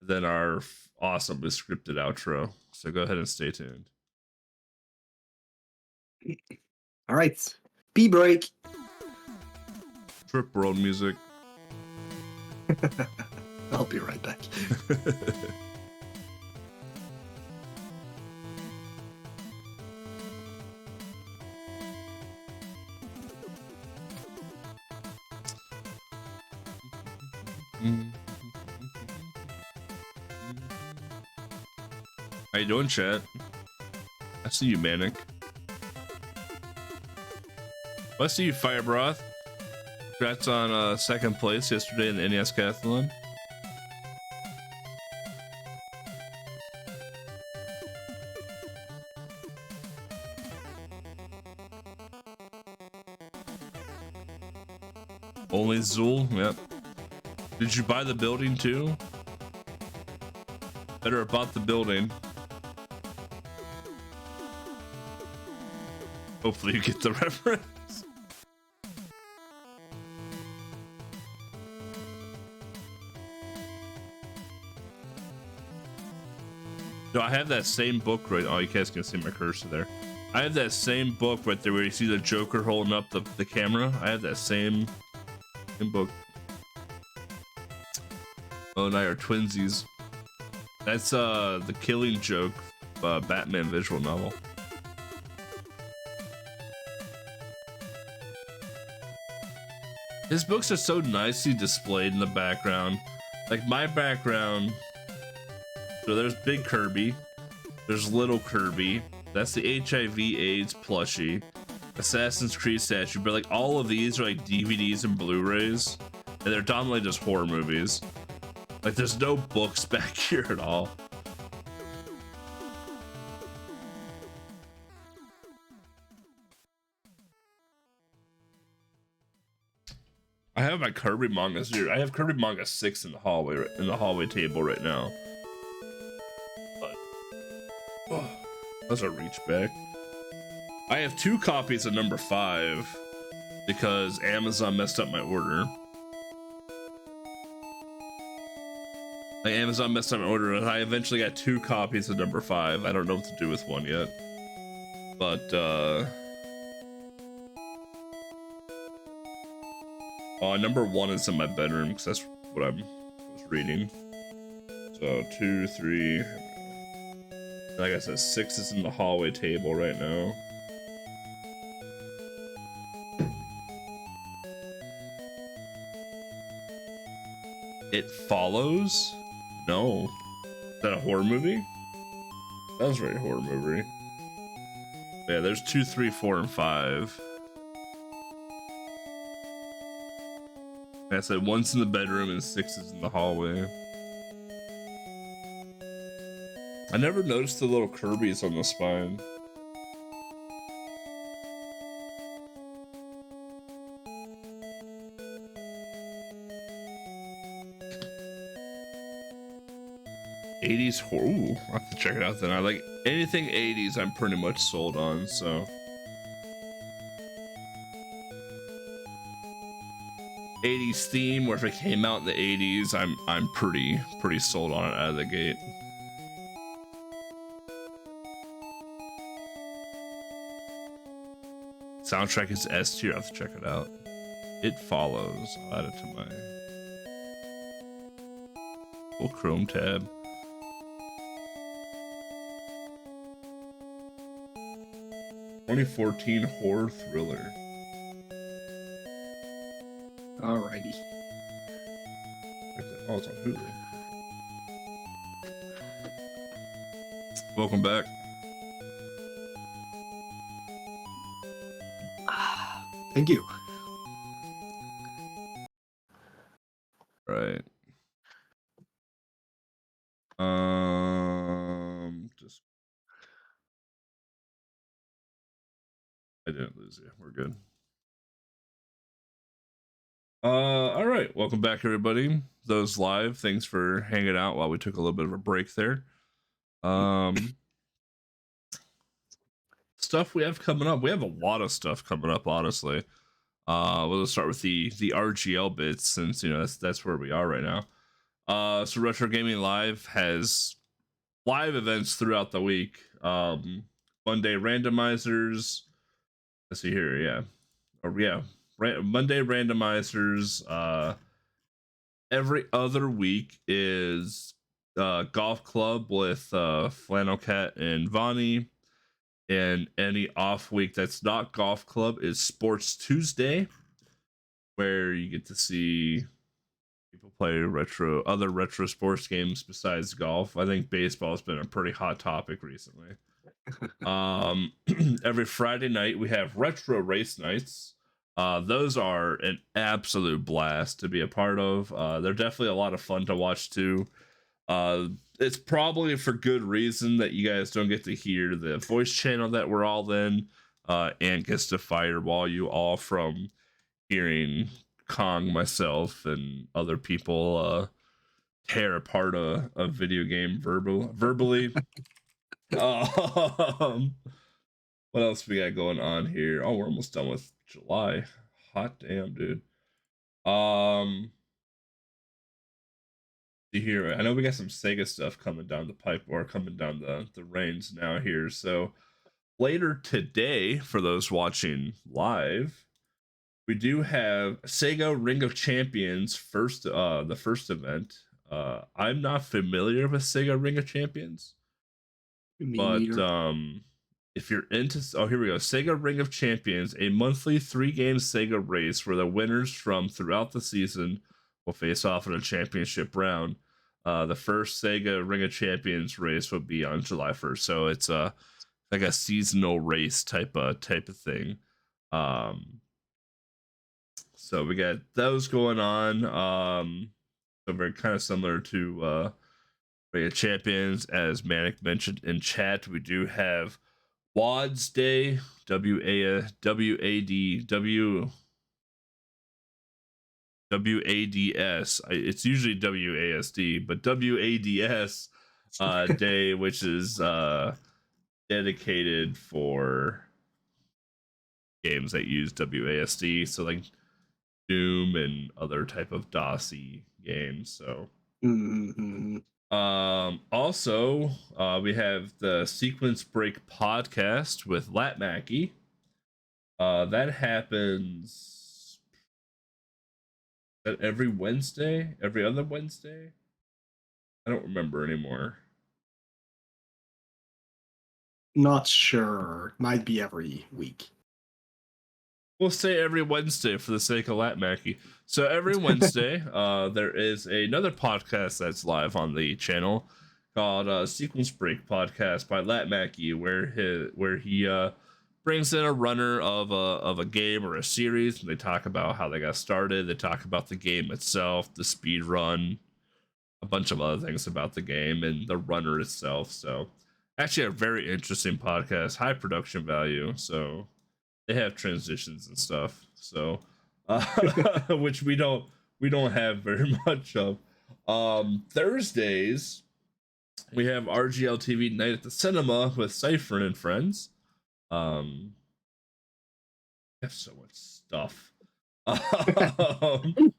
Then our awesomely scripted outro. So go ahead and stay tuned. All right. Pee break. Trip world music. I'll be right back. How you doing, chat? I see you, Manic. I see you, Firebroth. Congrats on second place yesterday in the NES Cathlon. Only Zool, yep. Did you buy the building too? Better have bought the building. Hopefully you get the reference. No, I have that same book right. Oh, you guys can see my cursor there. I have that same book right there where you see the Joker holding up the camera. I have that same book. Oh, and I are twinsies. That's the Killing Joke Batman visual novel. His books are so nicely displayed in the background. Like my background, so there's Big Kirby, there's Little Kirby, that's the HIV/AIDS plushie, Assassin's Creed statue, but like all of these are like DVDs and Blu-rays, and they're dominantly just horror movies. Like there's no books back here at all. I have my Kirby mangas here. I have Kirby manga 6 in the hallway table right now. But oh, that's a reach back. I have 2 copies of number 5 because Amazon messed up my order. Like Amazon messed up my order, and I eventually got 2 copies of number 5. I don't know what to do with one yet, but number 1 is in my bedroom because that's what I was reading. So 2, 3, like I said, 6 is in the hallway table right now. It Follows? No. Is that a horror movie? That was a very horror movie. Yeah, there's 2, 3, 4, and 5. Like I said, 1's in the bedroom and 6 is in the hallway. I never noticed the little Kirby's on the spine. '80s horror. Ooh, I'll have to check it out then. I like anything '80s. I'm pretty much sold on. So. '80s theme, where if it came out in the '80s, I'm pretty sold on it out of the gate. Soundtrack is S tier. I have to check it out. It Follows. I'll add it to my full Chrome tab. '2014 horror thriller. Alrighty. Oh, it's on Hulu. Welcome back. Thank you. I didn't lose you. We're good. All right. Welcome back, everybody. Those live. Thanks for hanging out while we took a little bit of a break there. Um, stuff we have coming up. We have a lot of stuff coming up, honestly. We'll start with the RGL bits since that's where we are right now. So Retro Gaming Live has live events throughout the week. Monday randomizers. Let's see here, yeah, or yeah, Monday randomizers. Every other week is golf club with Flannel Cat and Vonnie, and any off week that's not golf club is Sports Tuesday, where you get to see people play other retro sports games besides golf. I think baseball's been a pretty hot topic recently. Every Friday night we have retro race nights. Those are an absolute blast to be a part of. They're definitely a lot of fun to watch too. It's probably for good reason that you guys don't get to hear the voice channel that we're all in, and gets to firewall you all from hearing Kong, myself, and other people tear apart a video game verbally. um, what else we got going on here? Oh, we're almost done with July. Hot damn, dude. See here, I know we got some Sega stuff coming down the pipe or coming down the reins now here. So later today, for those watching live, we do have Sega Ring of Champions the first event. I'm not familiar with Sega Ring of Champions, Me but neither. if you're into, oh, here we go, Sega Ring of Champions, a monthly 3-game Sega race where the winners from throughout the season will face off in a championship round. The first Sega Ring of Champions race will be on July 1st, so it's like a seasonal race type of thing. So we got those going on. So very kind of similar to Ring of Champions, as Manic mentioned in chat. We do have WADS Day, WADS. It's usually WASD, but WADS day, which is dedicated for games that use WASD. So like Doom and other type of DOSy games. So Mm-hmm. also we have the Sequence Break podcast with Lat Mackey. That happens every Wednesday, every other Wednesday. I don't remember anymore. Not sure. Might be every week. We'll say every Wednesday for the sake of Lat Mackey. So every Wednesday, there is another podcast that's live on the channel called Sequence Break Podcast by Lat Mackey, where he brings in a runner of a game or a series, and they talk about how they got started. They talk about the game itself, the speed run, a bunch of other things about the game and the runner itself. So actually a very interesting podcast, high production value. So they have transitions and stuff. So which we don't have very much of. Thursdays we have RGL TV Night at the Cinema with Cypher and friends. We have so much stuff. Um,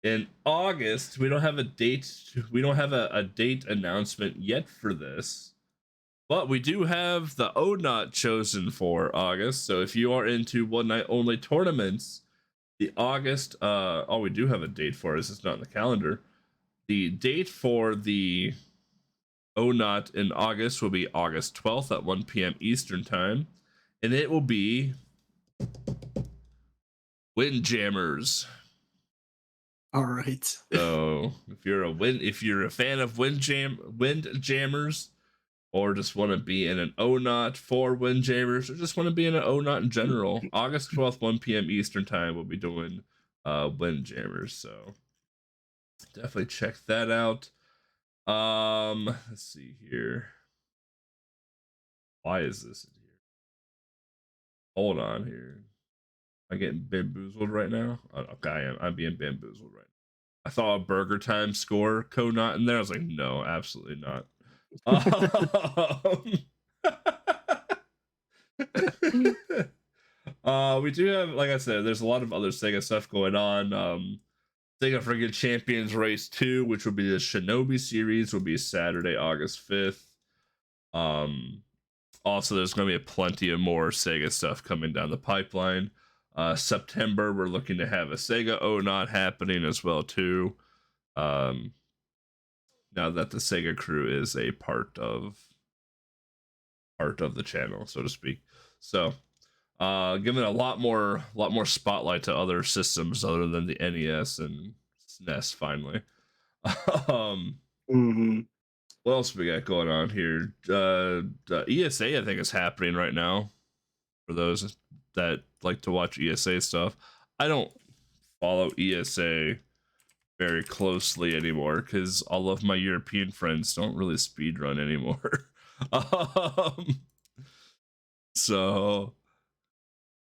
in August, we don't have a date. We don't have a date announcement yet for this, but we do have the ONOT chosen for August. So if you are into one night only tournaments, the August. Oh, we do have a date for it. It's not in the calendar. The date for the ONOT in August will be August 12th at 1 p.m. Eastern time, and it will be Windjammers. All right. So if you're a fan of Windjammers, or just want to be in an ONOT for Windjammers, or just want to be in an ONOT in general, August 12th, 1 p.m. Eastern time, we'll be doing Windjammers. So definitely check that out. Let's see here. Why is this in here? hold on here. Am I getting bamboozled right now? Okay, I am. I'm being bamboozled right now. I saw a Burger Time score code not in there. I was like, no, absolutely not. We do have, like I said, there's a lot of other Sega stuff going on. Sega Friggin' Champions Race 2, which will be the Shinobi series, will be Saturday, August 5th. Also, there's going to be plenty of more Sega stuff coming down the pipeline. September, we're looking to have a Sega O-Not happening as well too. Now that the Sega crew is a part of the channel, so to speak. So, giving a lot more spotlight to other systems other than the NES and SNES. Finally, Mm-hmm. what else we got going on here? ESA, I think, is happening right now. For those that like to watch ESA stuff, I don't follow ESA very closely anymore because all of my European friends don't really speedrun anymore. um, so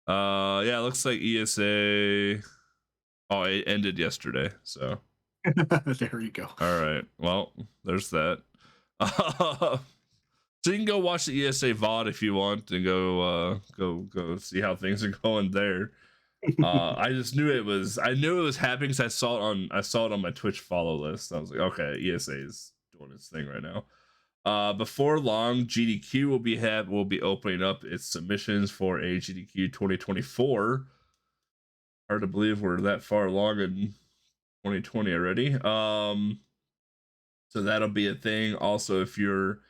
yeah, it looks like ESA, oh, it ended yesterday, so There you go. all right, well, there's that. So you can go watch the ESA VOD if you want and go see how things are going there. I just knew it was happening because I saw it on my Twitch follow list. I was like, okay, ESA is doing its thing right now. Before long, GDQ will be opening up its submissions for a GDQ 2024. Hard to believe we're that far along in 2020 already. So that'll be a thing. Also, if you're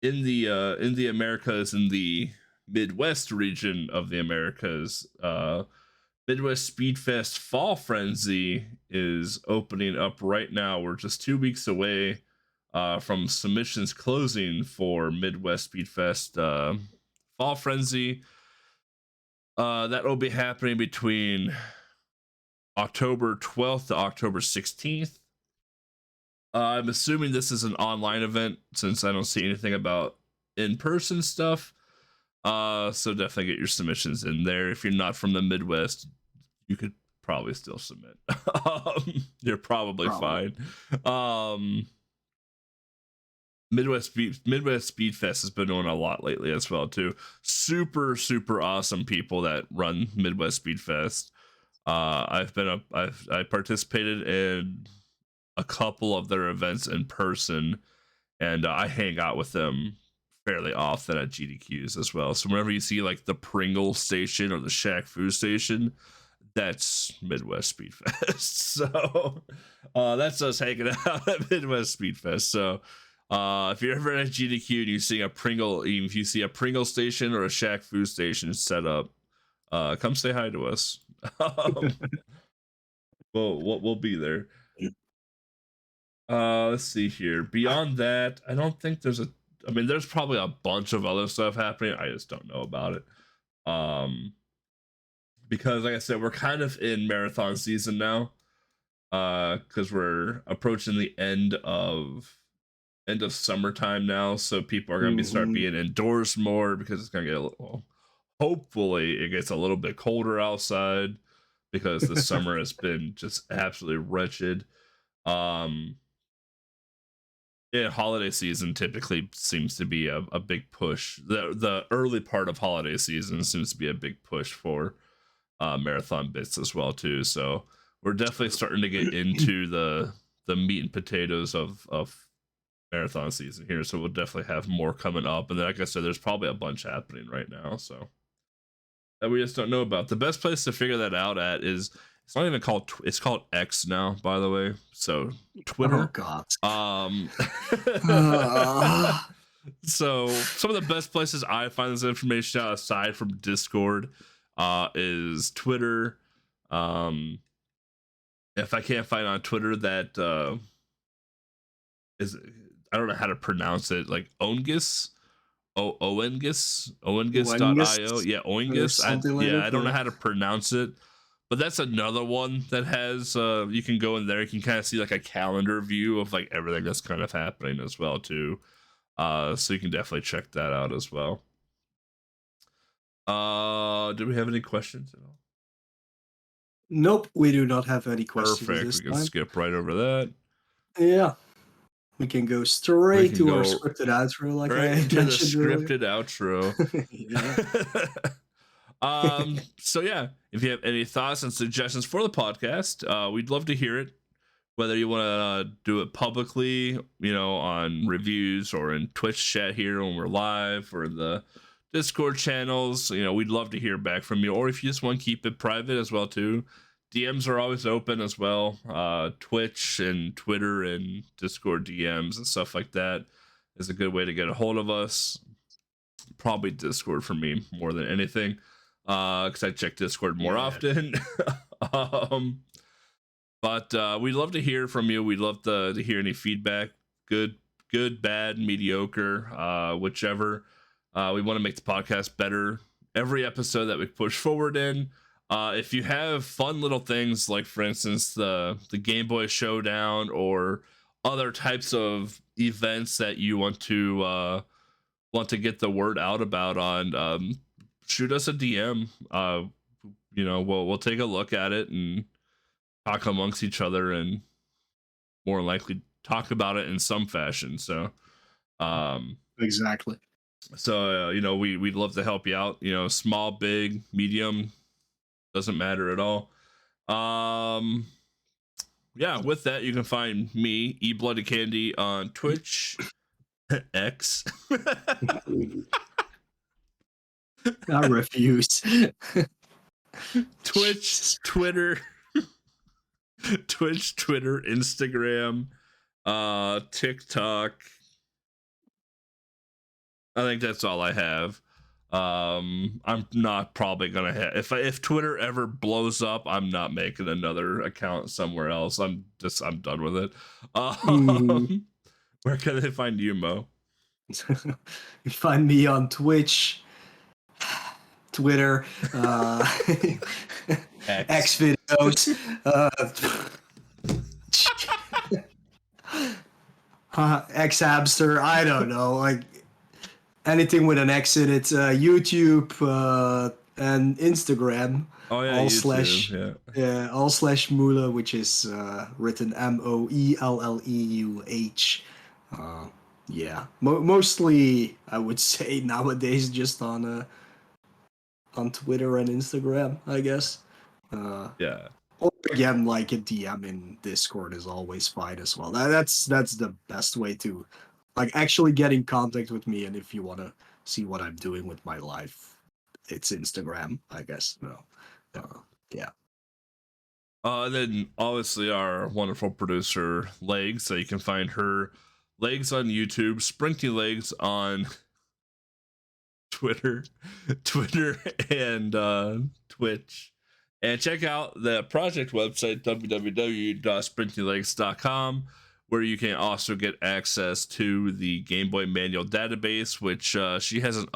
in the Americas, in the Midwest region of the Americas, Midwest Speedfest Fall Frenzy is opening up right now. We're just 2 weeks away from submissions closing for Midwest Speedfest Fall Frenzy. That will be happening between October 12th to October 16th. I'm assuming this is an online event since I don't see anything about in-person stuff. So definitely get your submissions in there. If you're not from the Midwest, you could probably still submit. You're probably fine. Midwest Speedfest has been doing a lot lately as well too. Super awesome people that run Midwest Speedfest. I participated in a couple of their events in person, and I hang out with them fairly often at GDQs as well. So whenever you see like the Pringle station or the Shack Food station, that's Midwest Speedfest. So that's us hanging out at Midwest Speedfest. So if you're ever at GDQ and you see a Pringle, even if you see a Pringle station or a Shack Food station set up, come say hi to us. We'll be there. Let's see here. Beyond that, I don't think there's there's probably a bunch of other stuff happening. I just don't know about it. Because like I said, we're kind of in marathon season now. Because we're approaching the end of summertime now, so people are gonna start being indoors more because it's gonna get a little. Hopefully, it gets a little bit colder outside because the summer has been just absolutely wretched. Yeah, holiday season typically seems to be a big push. The early part of holiday season seems to be a big push for marathon bits as well too. So we're definitely starting to get into the meat and potatoes of marathon season here. So we'll definitely have more coming up. And then, like I said, there's probably a bunch happening right now. So that we just don't know about. The best place to figure that out at is it's not even called it's called X now, by the way. So Twitter. Oh God. So some of the best places I find this information out aside from Discord is Twitter. If I can't find on Twitter that is, I don't know how to pronounce it, like Ongus. Oengus.io. Yeah, Oengus. I don't know how to pronounce it, but that's another one that has you can go in there, you can kind of see like a calendar view of like everything that's kind of happening as well too. So you can definitely check that out as well. Do we have any questions at all? Nope, we do not have any questions Perfect. this We can time. skip right over that. Yeah, we can go We straight can to our go scripted outro, like right I into the mentioned earlier. scripted outro. Yeah. So yeah, if you have any thoughts and suggestions for the podcast, we'd love to hear it. Whether you want to do it publicly, on reviews or in Twitch chat here when we're live or the Discord channels, we'd love to hear back from you. Or if you just want to keep it private as well too, DMs are always open as well. Twitch and Twitter and Discord DMs and stuff like that is a good way to get a hold of us. Probably Discord for me more than anything, because I check Discord more often. um, but we'd love to hear from you. We'd love to hear any feedback, good, bad, mediocre, whichever. We want to make the podcast better every episode that we push forward in. If you have fun little things like, for instance, the Game Boy Showdown or other types of events that you want to get the word out about on, shoot us a DM. We'll take a look at it and talk amongst each other and more likely talk about it in some fashion. So Exactly. we'd love to help you out, small, big, medium, doesn't matter at all. Yeah, with that, you can find me, Bloody Candy, on Twitch, X. I refuse. Twitch, Twitter, Instagram, TikTok. I think that's all I have. I'm not probably gonna have, if Twitter ever blows up, I'm not making another account somewhere else. I'm done with it. Where can they find you, Mo? You find me on Twitch, Twitter, X videos, X hamster. I don't know, like anything with an X in it. YouTube and Instagram. Oh yeah, all YouTube, slash yeah. all slash Mula, which is written Moelleuh. Yeah, mostly I would say nowadays just on Twitter and Instagram, I guess. Yeah. Or again, like a DM in Discord is always fine as well. That's the best way to like actually get in contact with me. And if you want to see what I'm doing with my life, it's Instagram, I guess. No, yeah. Then obviously our wonderful producer Legs, so you can find her Legs on YouTube, Sprinty Legs on Twitter, and Twitch. And check out the project website, www.sprintylegs.com, where you can also get access to the Game Boy Manual database, which she hasn't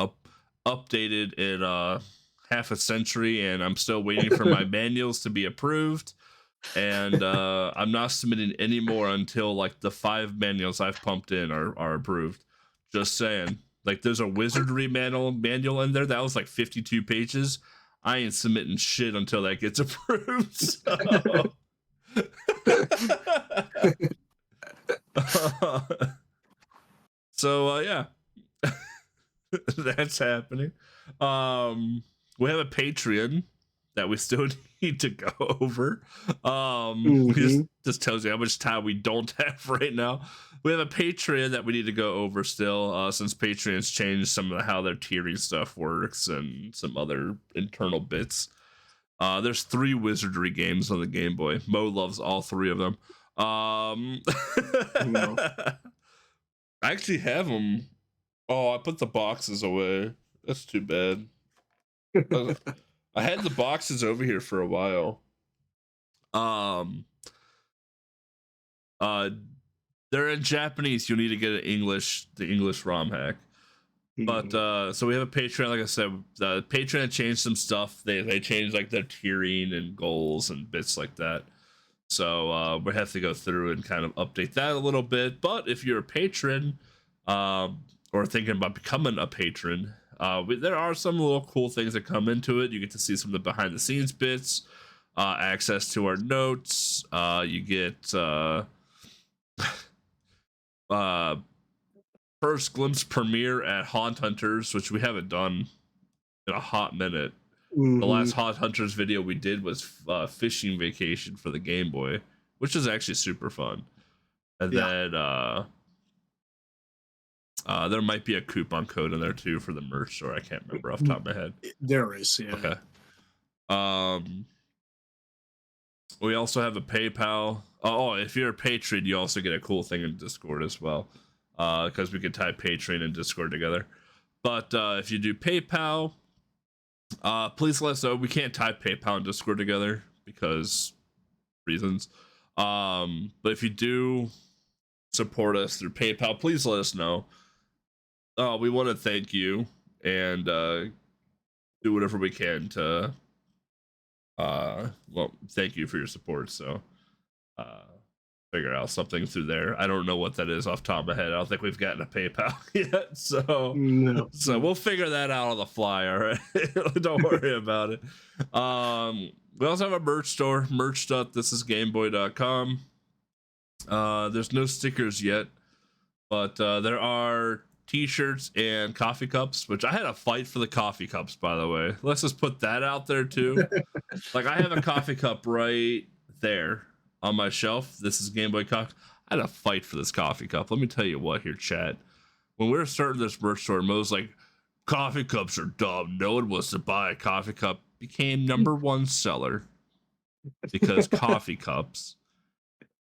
updated in half a century, and I'm still waiting for my manuals to be approved. And I'm not submitting any more until like the 5 manuals I've pumped in are approved. Just saying. Like there's a wizardry manual in there that was like 52 pages. I ain't submitting shit until that gets approved. So yeah. That's happening. We have a Patreon that we still need to go over. Just tells you how much time we don't have right now. We have a Patreon that we need to go over still, since Patreon's changed some of how their tiering stuff works and some other internal bits. There's 3 wizardry games on the Game Boy. Mo loves all 3 of them. No. I actually have them. Oh, I put the boxes away. That's too bad. I had the boxes over here for a while. They're in Japanese. You'll need to get the English ROM hack. But so we have a Patreon. Like I said, the Patreon changed some stuff. They changed like their tiering and goals and bits like that. So we have to go through and kind of update that a little bit. But if you're a patron, or thinking about becoming a patron, There are some little cool things that come into it. You get to see some of the behind the scenes bits, access to our notes. You get uh, first glimpse premiere at Haunt Hunters, which we haven't done in a hot minute. The last Haunt Hunters video we did was fishing vacation for the Game Boy, which is actually super fun. And then there might be a coupon code in there too for the merch store. I can't remember off the top of my head. There is, yeah. Okay. We also have a PayPal. Oh, if you're a patron, you also get a cool thing in Discord as well, because we could type Patreon and Discord together. But if you do PayPal, please let us know. We can't type PayPal and Discord together because reasons. But if you do support us through PayPal, please let us know. We want to thank you and do whatever we can to thank you for your support. So figure out something through there. I don't know what that is off the top of my head. I don't think we've gotten a PayPal yet, so we'll figure that out on the fly. All right. Don't worry about it. We also have a merch store, merch.thisisgameboy.com. There's no stickers yet, but there are t-shirts and coffee cups, which I had a fight for the coffee cups, by the way. Let's just put that out there too. Like, I have a coffee cup right there on my shelf. This is Game Boy Coffee. I had a fight for this coffee cup. Let me tell you what here, chat. When we were starting this merch store, Mo's like, coffee cups are dumb. No one wants to buy a coffee cup. Became #1 seller because coffee cups.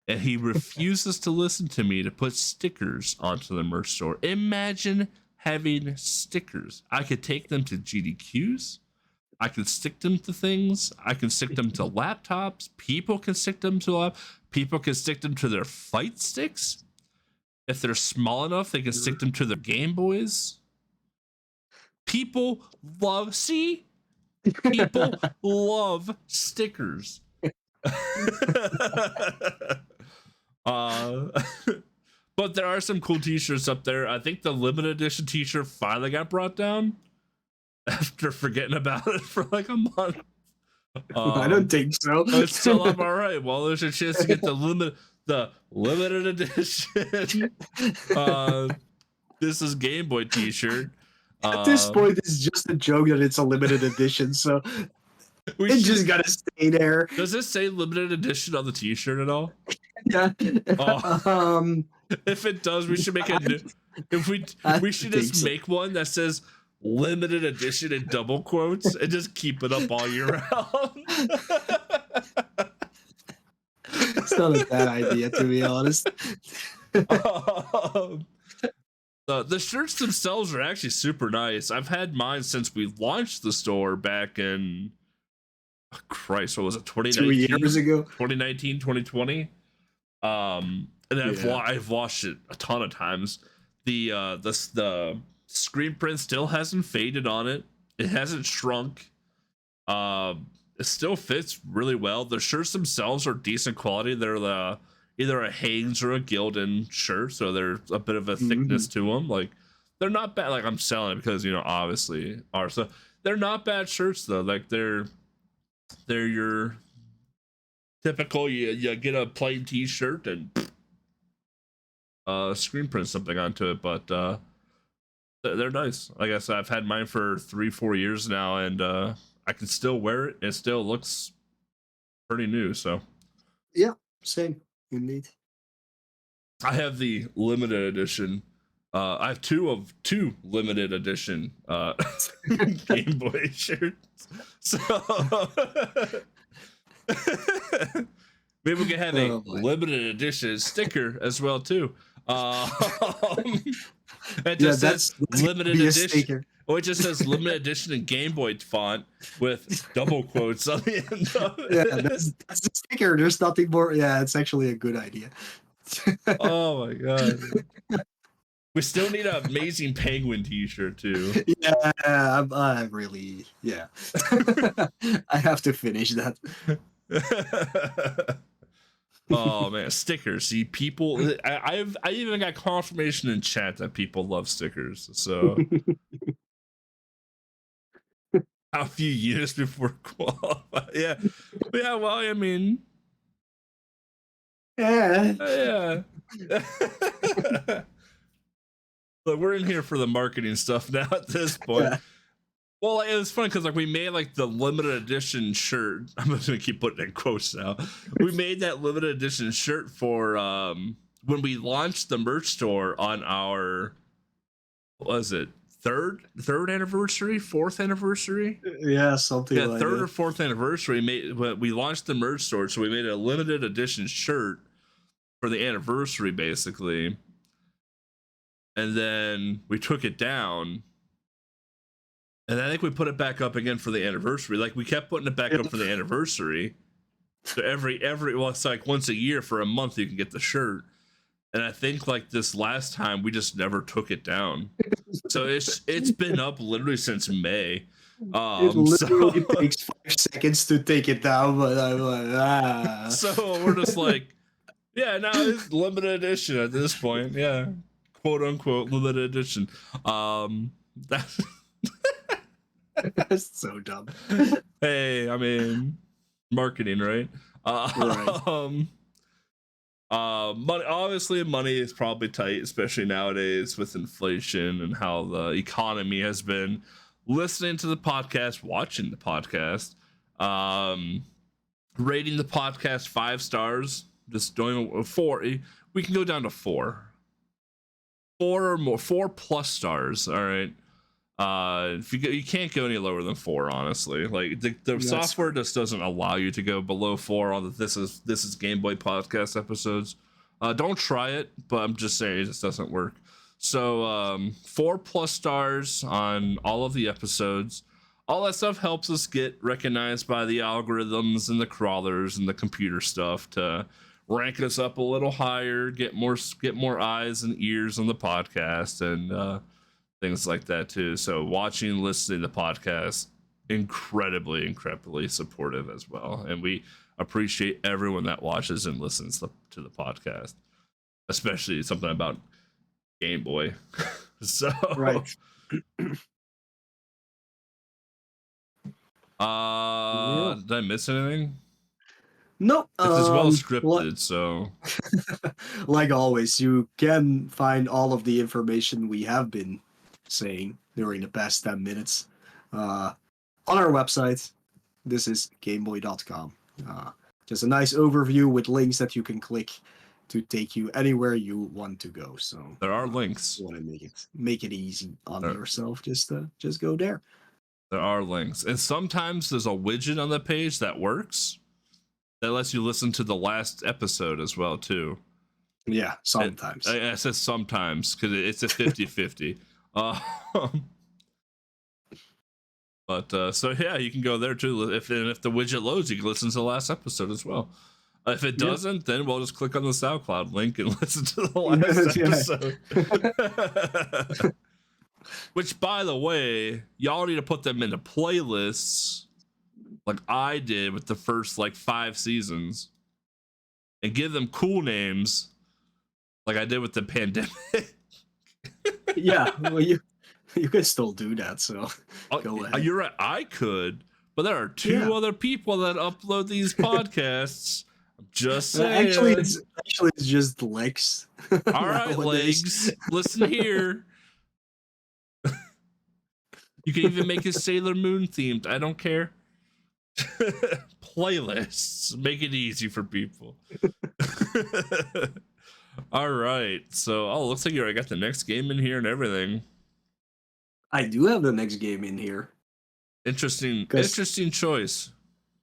And he refuses to listen to me to put stickers onto the merch store. Imagine having stickers. I could take them to GDQs. I can stick them to things. I can stick them to laptops. People can stick them to people can stick them to their fight sticks. If they're small enough, they can stick them to their Game Boys. People love love stickers. But there are some cool t-shirts up there. I think the limited edition t-shirt finally got brought down after forgetting about it for like a month. I don't think so. It's still up all right. Well, there's a chance to get the limited edition This is Game Boy t-shirt. At this point, it's just a joke that it's a limited edition, so just gotta stay there. Does it say limited edition on the t-shirt at all? Yeah. If it does, we should make a new. We should just make one that says limited edition in double quotes and just keep it up all year round. It's not a bad idea, to be honest. The shirts themselves are actually super nice. I've had mine since we launched the store back in Christ, what was it, 2019? 2 years ago? 2019, 2020. And I've watched it a ton of times. The screen print still hasn't faded on it. It hasn't shrunk. It still fits really well. The shirts themselves are decent quality. They're either a Hanes or a Gildan shirt, so there's a bit of a thickness to them. Like, they're not bad. Like, I'm selling it because, obviously are. So they're not bad shirts though. Like, they're your typical, you get a plain t-shirt and screen print something onto it, but they're nice. Like I said, I've had mine for 3-4 years now, and I can still wear it. It still looks pretty new. So yeah, same indeed. I have the limited edition. I have two limited edition Game Boy shirts. So maybe we can have a limited edition sticker as well too. It just says limited edition. Sticker. Oh, it just says limited edition in Game Boy font with double quotes on the end of it. Yeah, that's the sticker. There's nothing more. Yeah, it's actually a good idea. Oh my god. We still need an amazing penguin t-shirt too. Yeah, I really, yeah. I have to finish that. Oh man, stickers. See, people. I even got confirmation in chat that people love stickers. So a few units before qualify. Yeah. But yeah, well, I mean, Yeah. yeah. Look, we're in here for the marketing stuff now at this point. Yeah. Well, like, it was fun because like we made like the limited edition shirt. I'm just gonna keep putting it in quotes now. We made that limited edition shirt for when we launched the merch store on our, what was it, third anniversary, fourth anniversary? Yeah, something Yeah, like third or that. fourth anniversary. We launched the merch store, so we made a limited edition shirt for the anniversary, basically. And then we took it down, and I think we put it back up again for the anniversary. Like we kept putting it back up for the anniversary. So every well, it's like once a year for a month you can get the shirt. And I think like this last time we just never took it down. So it's been up literally since May. It literally So takes 5 seconds to take it down, but I'm like, so we're just like, yeah, now it's limited edition at this point. Yeah. Quote unquote limited edition. That's That's so dumb. hey, I mean, marketing, right? Right. Money, obviously money is probably tight, especially nowadays with inflation and how the economy has been. Listening to the podcast, watching the podcast, rating the podcast 5 stars, just doing 4. We can go down to 4 or more, 4+ stars. All right. If you can't go any lower than 4, honestly. Like the software just doesn't allow you to go below 4 on the this is Game Boy podcast episodes. Don't try it, but I'm just saying it just doesn't work. So 4+ stars on all of the episodes. All that stuff helps us get recognized by the algorithms and the crawlers and the computer stuff to rank us up a little higher, get more eyes and ears on the podcast, and things like that too. So watching and listening to the podcast, incredibly supportive as well. And we appreciate everyone that watches and listens to the podcast, especially something about Game Boy. So Right. Yeah. did I miss anything? No, This is well what scripted, so like always, you can find all of the information we have been saying during the past 10 minutes on our website. This is gameboy.com. Just a nice overview with links that you can click to take you anywhere you want to go. So there are links. you want to make it easy on yourself, just go there. There are links. And sometimes there's a widget on the page that works. That lets you listen to the last episode as well, too. Yeah, sometimes. I said sometimes because it's a 50-50. But so yeah, you can go there too. If the widget loads, you can listen to the last episode as well. If it doesn't, then we'll just click on the SoundCloud link and listen to the last episode. Which, by the way, y'all need to put them into playlists like I did with the first like 5 seasons, and give them cool names like I did with the pandemic. Yeah, well, you can still do that, so go ahead. You're right, I could, but there are 2 other people that upload these podcasts. I'm just saying. Actually, it's just Legs. All right, Legs, listen here. You can even make it Sailor Moon themed. I don't care. Playlists, make it easy for people. All right, so looks like you already got the next game in here and everything. I do have the next game in here. Interesting choice.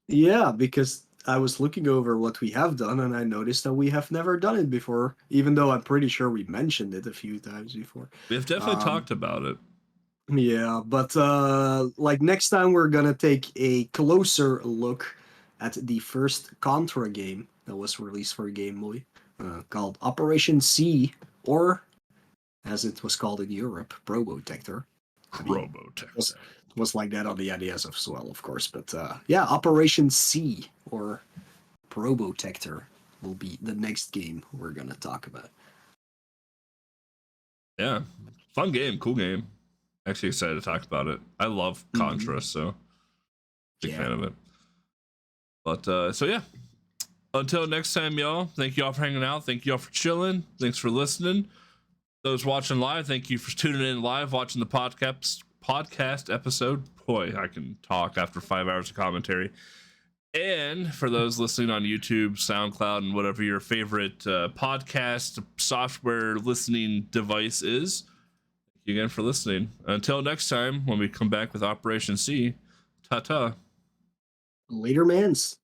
Yeah, because I was looking over what we have done and I noticed that we have never done it before, even though I'm pretty sure we mentioned it a few times before. We've definitely talked about it. Yeah, but like next time we're gonna take a closer look at the first Contra game that was released for Game Boy, called Operation C, or as it was called in Europe, Probotector. Probotector was like that on the NES as well, of course. But yeah, Operation C or Probotector will be the next game we're gonna talk about. Yeah, fun game, cool game. Actually excited to talk about it. I love Contra, so Big Yeah. fan of it. But so yeah. Until next time, y'all. Thank you all for hanging out. Thank you all for chilling. Thanks for listening. Those watching live, thank you for tuning in live, watching the podcast episode. Boy, I can talk after 5 hours of commentary. And for those listening on YouTube, SoundCloud, and whatever your favorite podcast software listening device is, thank you again for listening. Until next time, when we come back with Operation C, ta-ta. Later, mans.